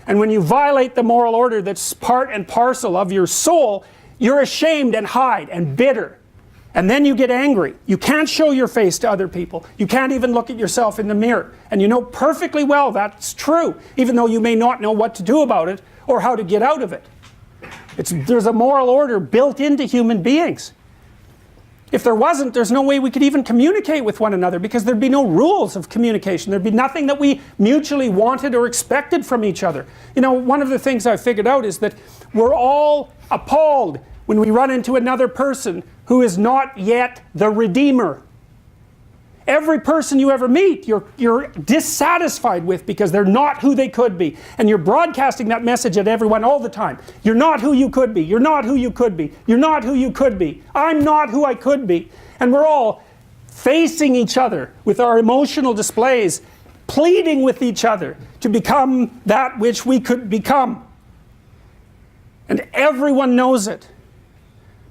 S6: And when you violate the moral order that's part and parcel of your soul, you're ashamed and hide and bitter. And then you get angry. You can't show your face to other people. You can't even look at yourself in the mirror. And you know perfectly well that's true, even though you may not know what to do about it or how to get out of it. There's a moral order built into human beings. If there wasn't, there's no way we could even communicate with one another, because there'd be no rules of communication. There'd be nothing that we mutually wanted or expected from each other. You know, one of the things I've figured out is that we're all appalled when we run into another person who is not yet the Redeemer. Every person you ever meet, you're dissatisfied with because they're not who they could be. And you're broadcasting that message at everyone all the time. You're not who you could be. You're not who you could be. You're not who you could be. I'm not who I could be. And we're all facing each other with our emotional displays, pleading with each other to become that which we could become. And everyone knows it.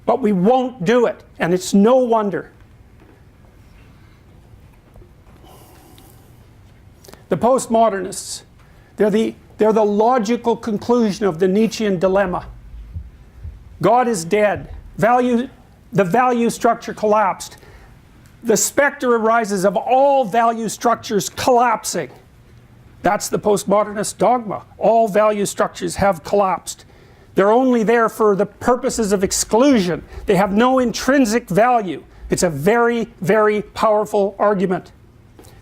S6: But we won't do it. And it's no wonder. The postmodernists, they're the They're the logical conclusion of the Nietzschean dilemma. God is dead. The value structure collapsed. The specter arises of all value structures collapsing. That's the postmodernist dogma. All value structures have collapsed. They're only there for the purposes of exclusion. They have no intrinsic value. It's a very, very powerful argument.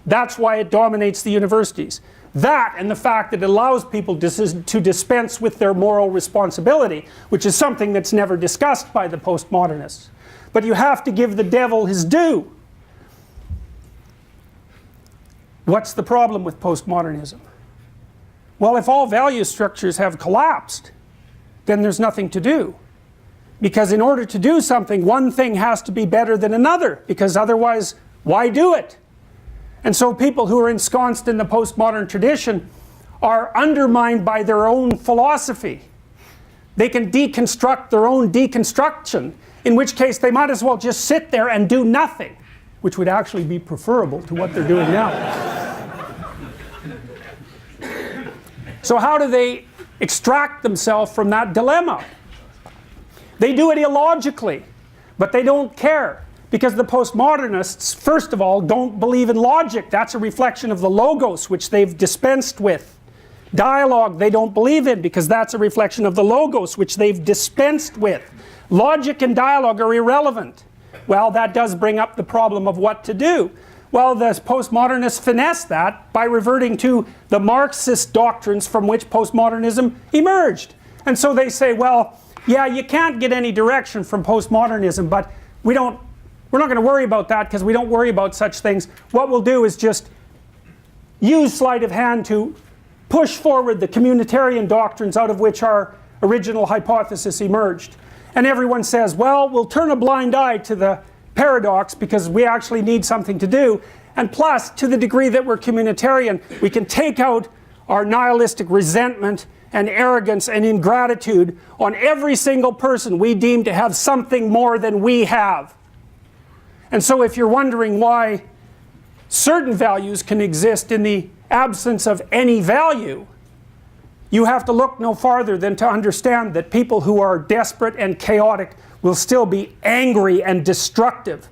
S6: That's why it dominates the universities. That and the fact that it allows people to dispense with their moral responsibility, which is something that's never discussed by the postmodernists. But you have to give the devil his due. What's the problem with postmodernism? Well, if all value structures have collapsed, then there's nothing to do. Because in order to do something, one thing has to be better than another, because otherwise, why do it? And so people who are ensconced in the postmodern tradition are undermined by their own philosophy. They can deconstruct their own deconstruction, in which case they might as well just sit there and do nothing, which would actually be preferable to what they're doing now. So how do they extract themselves from that dilemma? They do it illogically, but they don't care. Because the postmodernists, first of all, don't believe in logic. That's a reflection of the logos, which they've dispensed with. Dialogue they don't believe in, because that's a reflection of the logos, which they've dispensed with. Logic and dialogue are irrelevant. Well, that does bring up the problem of what to do. Well, the postmodernists finesse that by reverting to the Marxist doctrines from which postmodernism emerged. And so they say, well, yeah, you can't get any direction from postmodernism, but we're not going to worry about that because we don't worry about such things. What we'll do is just use sleight of hand to push forward the communitarian doctrines out of which our original hypothesis emerged. And everyone says, well, we'll turn a blind eye to the paradox because we actually need something to do. And plus, to the degree that we're communitarian, we can take out our nihilistic resentment and arrogance and ingratitude on every single person we deem to have something more than we have. And so if you're wondering why certain values can exist in the absence of any value, you have to look no farther than to understand that people who are desperate and chaotic will still be angry and destructive.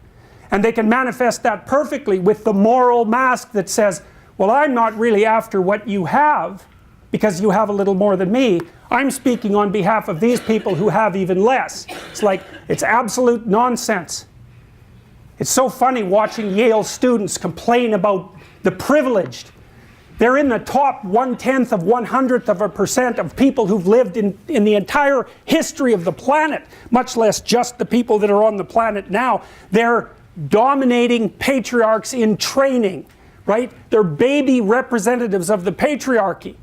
S6: And they can manifest that perfectly with the moral mask that says, well, I'm not really after what you have because you have a little more than me. I'm speaking on behalf of these people who have even less. It's like, it's absolute nonsense. It's so funny watching Yale students complain about the privileged. They're in the top 1/10 of 100% of people who've lived in the entire history of the planet, much less just the people that are on the planet now. They're dominating patriarchs in training, right? They're baby representatives of the patriarchy.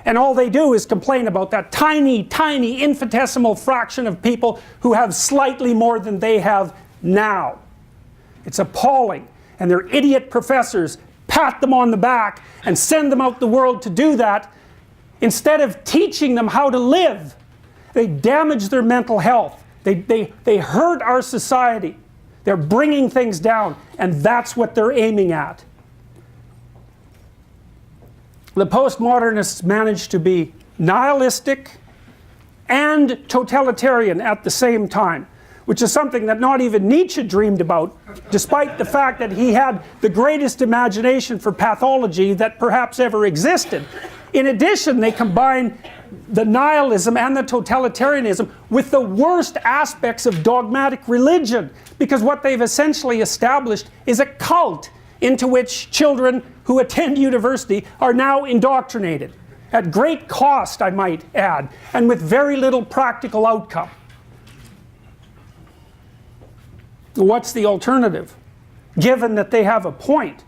S6: And all they do is complain about that tiny, tiny, infinitesimal fraction of people who have slightly more than they have now. It's appalling. And their idiot professors pat them on the back and send them out the world to do that instead of teaching them how to live. They damage their mental health. They hurt our society. They're bringing things down, and that's what they're aiming at. The postmodernists managed to be nihilistic and totalitarian at the same time, which is something that not even Nietzsche dreamed about, despite the fact that he had the greatest imagination for pathology that perhaps ever existed. In addition, they combine the nihilism and the totalitarianism with the worst aspects of dogmatic religion, because what they've essentially established is a cult into which children who attend university are now indoctrinated, at great cost, I might add, and with very little practical outcome. What's the alternative, given that they have a point?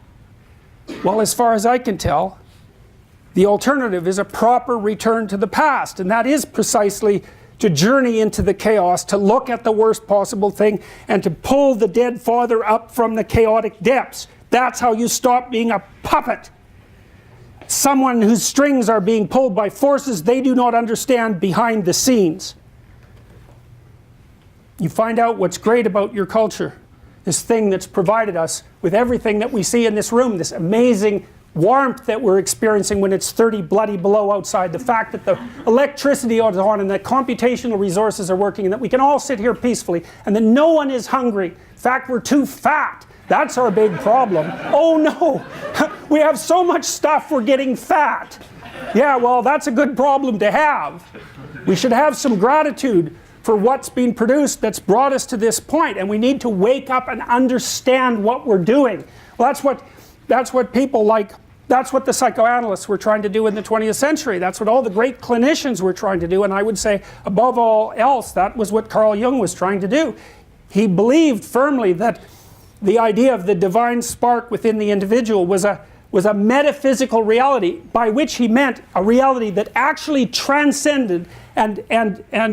S6: Well, as far as I can tell, the alternative is a proper return to the past, and that is precisely to journey into the chaos, to look at the worst possible thing, and to pull the dead father up from the chaotic depths. That's how you stop being a puppet. Someone whose strings are being pulled by forces they do not understand behind the scenes. You find out what's great about your culture, this thing that's provided us with everything that we see in this room, this amazing warmth that we're experiencing when it's 30 bloody below outside, the fact that the electricity is on and that computational resources are working and that we can all sit here peacefully and that no one is hungry. In fact, we're too fat. That's our big problem. Oh no, we have so much stuff we're getting fat. Yeah, well, that's a good problem to have. We should have some gratitude for what's been produced that's brought us to this point, and we need to wake up and understand what we're doing. Well, that's what people like, that's what the psychoanalysts were trying to do in the 20th century. That's what all the great clinicians were trying to do, and I would say above all else, that was what Carl Jung was trying to do. He believed firmly that the idea of the divine spark within the individual was a metaphysical reality, by which he meant a reality that actually transcended and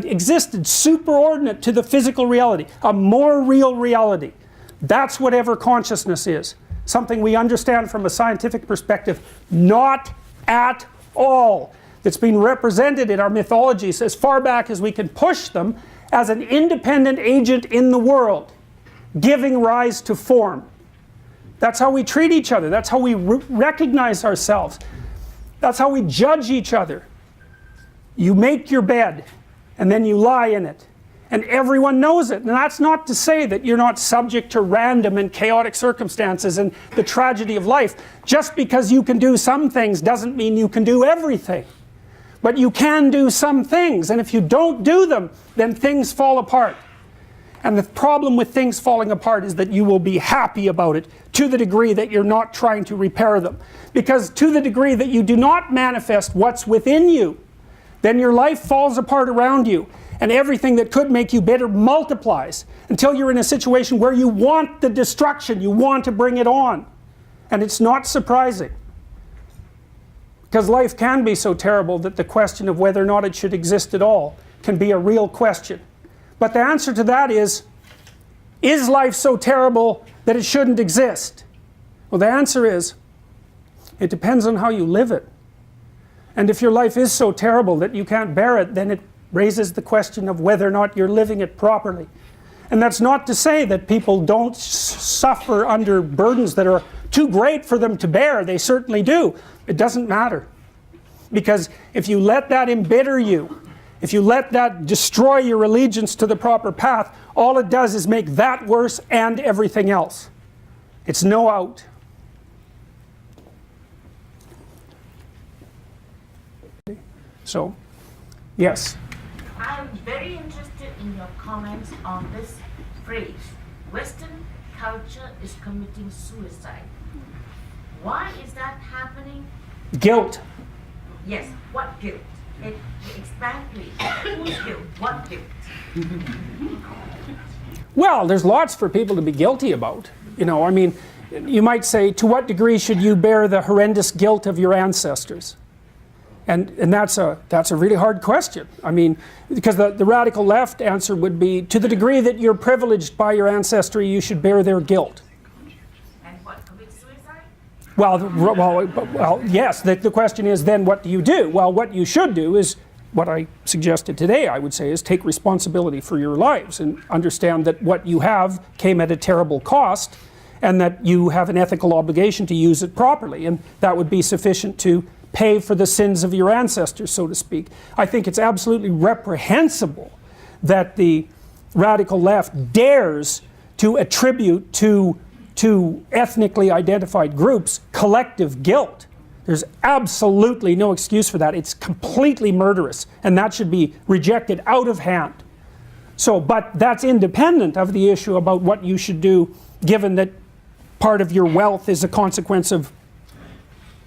S6: existed superordinate to the physical reality, a more real reality. That's whatever consciousness is. Something we understand from a scientific perspective, not at all. That's been represented in our mythologies as far back as we can push them as an independent agent in the world, giving rise to form. That's how we treat each other. That's how we recognize ourselves. That's how we judge each other. You make your bed, and then you lie in it. And everyone knows it. And that's not to say that you're not subject to random and chaotic circumstances and the tragedy of life. Just because you can do some things doesn't mean you can do everything. But you can do some things, and if you don't do them, then things fall apart. And the problem with things falling apart is that you will be happy about it to the degree that you're not trying to repair them. Because to the degree that you do not manifest what's within you, then your life falls apart around you. And everything that could make you better multiplies until you're in a situation where you want the destruction, you want to bring it on. And it's not surprising. Because life can be so terrible that the question of whether or not it should exist at all can be a real question. But the answer to that is life so terrible that it shouldn't exist? Well, the answer is, it depends on how you live it. And if your life is so terrible that you can't bear it, then it raises the question of whether or not you're living it properly. And that's not to say that people don't suffer under burdens that are too great for them to bear. They certainly do. It doesn't matter. Because if you let that embitter you, if you let that destroy your allegiance to the proper path, all it does is make that worse and everything else. It's no out. So, yes?
S7: I'm very interested in your comments on this phrase, Western culture is committing suicide. Why is that happening?
S6: Guilt.
S7: Yes, what guilt? Expand please. Whose guilt? What guilt?
S6: Well, there's lots for people to be guilty about. You know, I mean, you might say, to what degree should you bear the horrendous guilt of your ancestors? And that's a really hard question. I mean, because the radical left answer would be, to the degree that you're privileged by your ancestry, you should bear their guilt.
S7: And what, commit suicide?
S6: Well, yes, the question is then what do you do? Well, what you should do is, what I suggested today, I would say, is take responsibility for your lives and understand that what you have came at a terrible cost and that you have an ethical obligation to use it properly, and that would be sufficient to pay for the sins of your ancestors, so to speak. I think it's absolutely reprehensible that the radical left dares to attribute to ethnically identified groups collective guilt. There's absolutely no excuse for that. It's completely murderous, and that should be rejected out of hand. So, but that's independent of the issue about what you should do, given that part of your wealth is a consequence of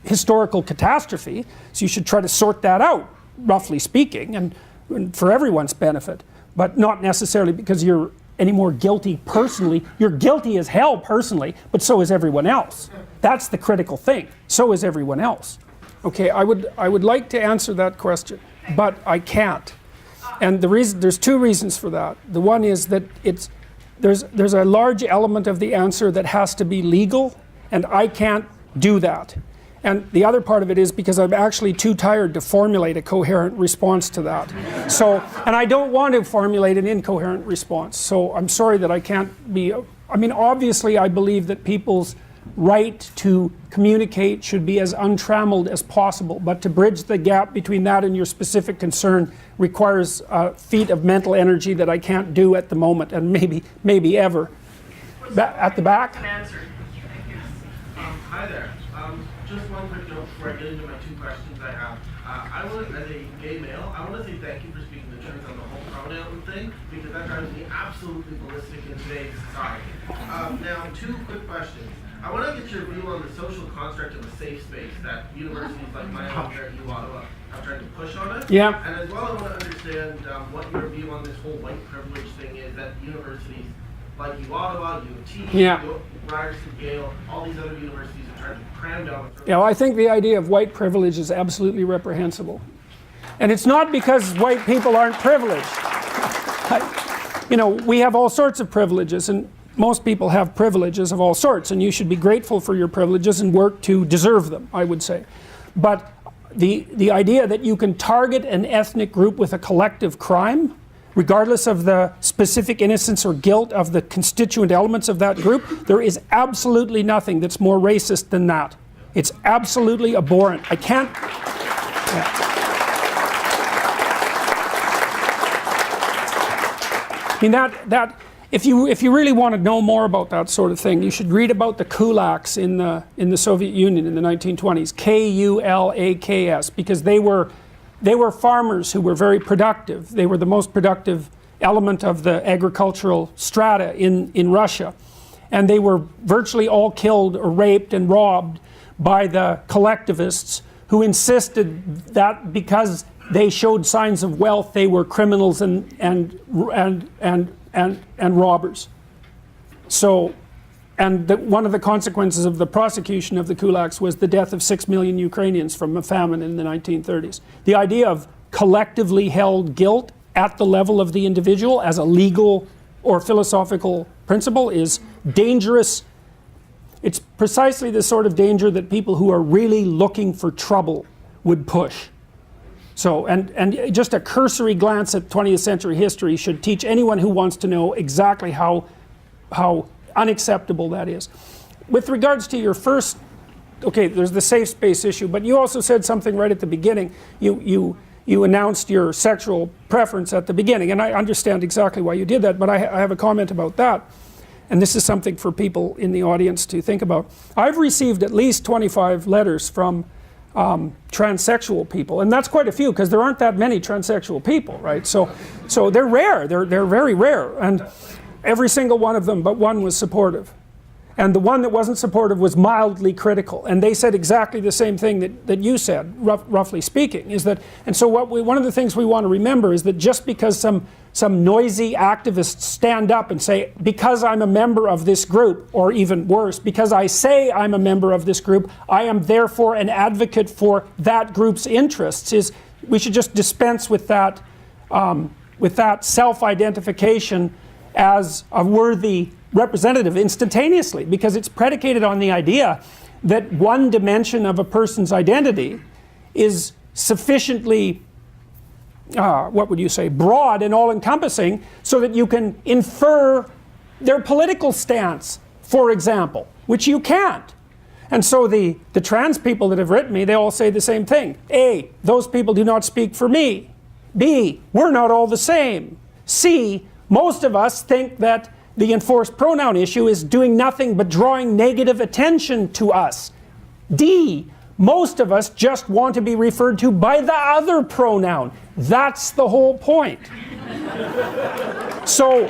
S6: historical catastrophe. So you should try to sort that out, roughly speaking, and for everyone's benefit, but not necessarily because you're any more guilty personally. You're guilty as hell personally, but so is everyone else. That's the critical thing. So is everyone else. Okay, I would like to answer that question, but I can't. And the reason, there's two reasons for that. The one is that there's a large element of the answer that has to be legal, and I can't do that. And the other part of it is because I'm actually too tired to formulate a coherent response to that. So, and I don't want to formulate an incoherent response. So I'm sorry that I can't be, I mean, obviously I believe that people's right to communicate should be as untrammeled as possible, but to bridge the gap between that and your specific concern requires a feat of mental energy that I can't do at the moment, and maybe ever. At the back?
S8: Hi there. Just one quick note before I get into my two questions I have. As a gay male, I want to say thank you for speaking the truth on the whole pronoun thing, because that drives me absolutely ballistic in today's society. Now, two quick questions. I want to get your view on the social construct of a safe space that universities like my own here at U Ottawa have tried to push on us.
S6: Yeah.
S8: And as well, I want to understand what your view on this whole white privilege thing is that universities like U Ottawa, U of T,
S6: Yeah.
S8: Ryerson, Yale, all these other universities are trying to cram down.
S6: Yeah, well, I think the idea of white privilege is absolutely reprehensible. And it's not because white people aren't privileged. You know, we have all sorts of privileges, and most people have privileges of all sorts, and you should be grateful for your privileges and work to deserve them, I would say. But the idea that you can target an ethnic group with a collective crime, regardless of the specific innocence or guilt of the constituent elements of that group, there is absolutely nothing that's more racist than that. It's absolutely abhorrent. I can't... Yeah. I mean, if you really want to know more about that sort of thing, you should read about the kulaks in the Soviet Union in the 1920s, Kulaks, because they were farmers who were very productive. They were the most productive element of the agricultural strata in Russia. And they were virtually all killed or raped and robbed by the collectivists who insisted that because they showed signs of wealth, they were criminals and robbers. So, and one of the consequences of the prosecution of the kulaks was the death of 6 million Ukrainians from a famine in the 1930s. The idea of collectively held guilt at the level of the individual as a legal or philosophical principle is dangerous. It's precisely the sort of danger that people who are really looking for trouble would push. So, and just a cursory glance at 20th century history should teach anyone who wants to know exactly how unacceptable that is. With regards to your first, okay, there's the safe space issue, but you also said something right at the beginning. You announced your sexual preference at the beginning, and I understand exactly why you did that, but I have a comment about that. And this is something for people in the audience to think about. I've received at least 25 letters from transsexual people, and that's quite a few because there aren't that many transsexual people, right? So they're rare, they're very rare, and every single one of them but one was supportive, and the one that wasn't supportive was mildly critical, and they said exactly the same thing that you said, roughly speaking, is that, and so one of the things we want to remember is that just because some noisy activists stand up and say, because I'm a member of this group, or even worse, because I say I'm a member of this group, I am therefore an advocate for that group's interests, is we should just dispense with that self-identification as a worthy representative instantaneously, because it's predicated on the idea that one dimension of a person's identity is sufficiently what would you say, broad and all-encompassing, so that you can infer their political stance, for example, which you can't. And so the trans people that have written me, they all say the same thing. A, those people do not speak for me. B, we're not all the same. C, most of us think that the enforced pronoun issue is doing nothing but drawing negative attention to us. D, most of us just want to be referred to by the other pronoun. That's the whole point. So,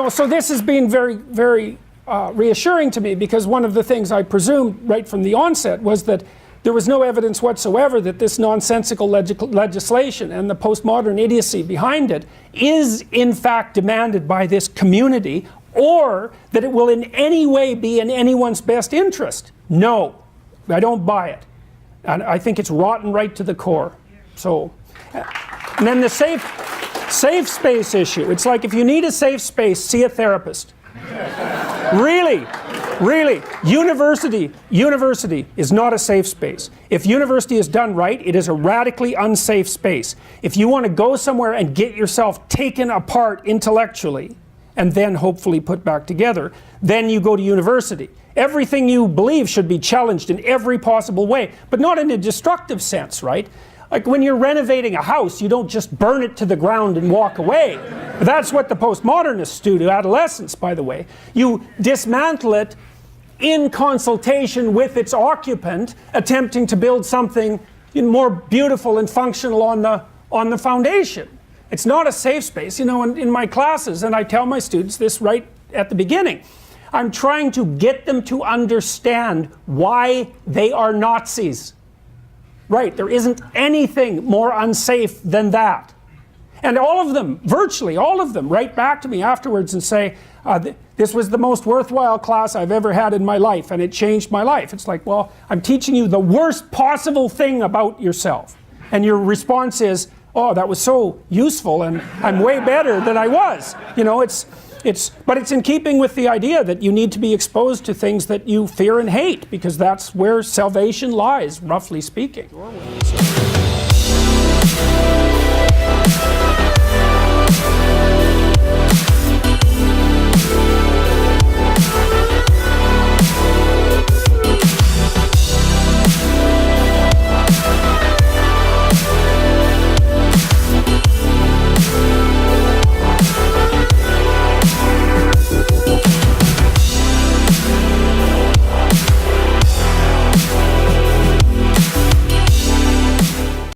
S6: so this has been very, very reassuring to me, because one of the things I presumed right from the onset was that there was no evidence whatsoever that this nonsensical legislation and the postmodern idiocy behind it is in fact demanded by this community, or that it will in any way be in anyone's best interest. No, I don't buy it. And I think it's rotten right to the core. So, and then the safe space issue. It's like, if you need a safe space, see a therapist. Really. Really, university is not a safe space. If university is done right, it is a radically unsafe space. If you want to go somewhere and get yourself taken apart intellectually, and then hopefully put back together, then you go to university. Everything you believe should be challenged in every possible way, but not in a destructive sense, right? Like when you're renovating a house, you don't just burn it to the ground and walk away. That's what the postmodernists do to adolescence, by the way. You dismantle it in consultation with its occupant, attempting to build something more beautiful and functional on the foundation. It's not a safe space. You know, in my classes, and I tell my students this right at the beginning, I'm trying to get them to understand why they are Nazis. Right, there isn't anything more unsafe than that. And all of them, virtually all of them, write back to me afterwards and say, this was the most worthwhile class I've ever had in my life, and it changed my life. It's like, well, I'm teaching you the worst possible thing about yourself. And your response is, oh, that was so useful, and I'm way better than I was. You know, but it's in keeping with the idea that you need to be exposed to things that you fear and hate, because that's where salvation lies, roughly speaking.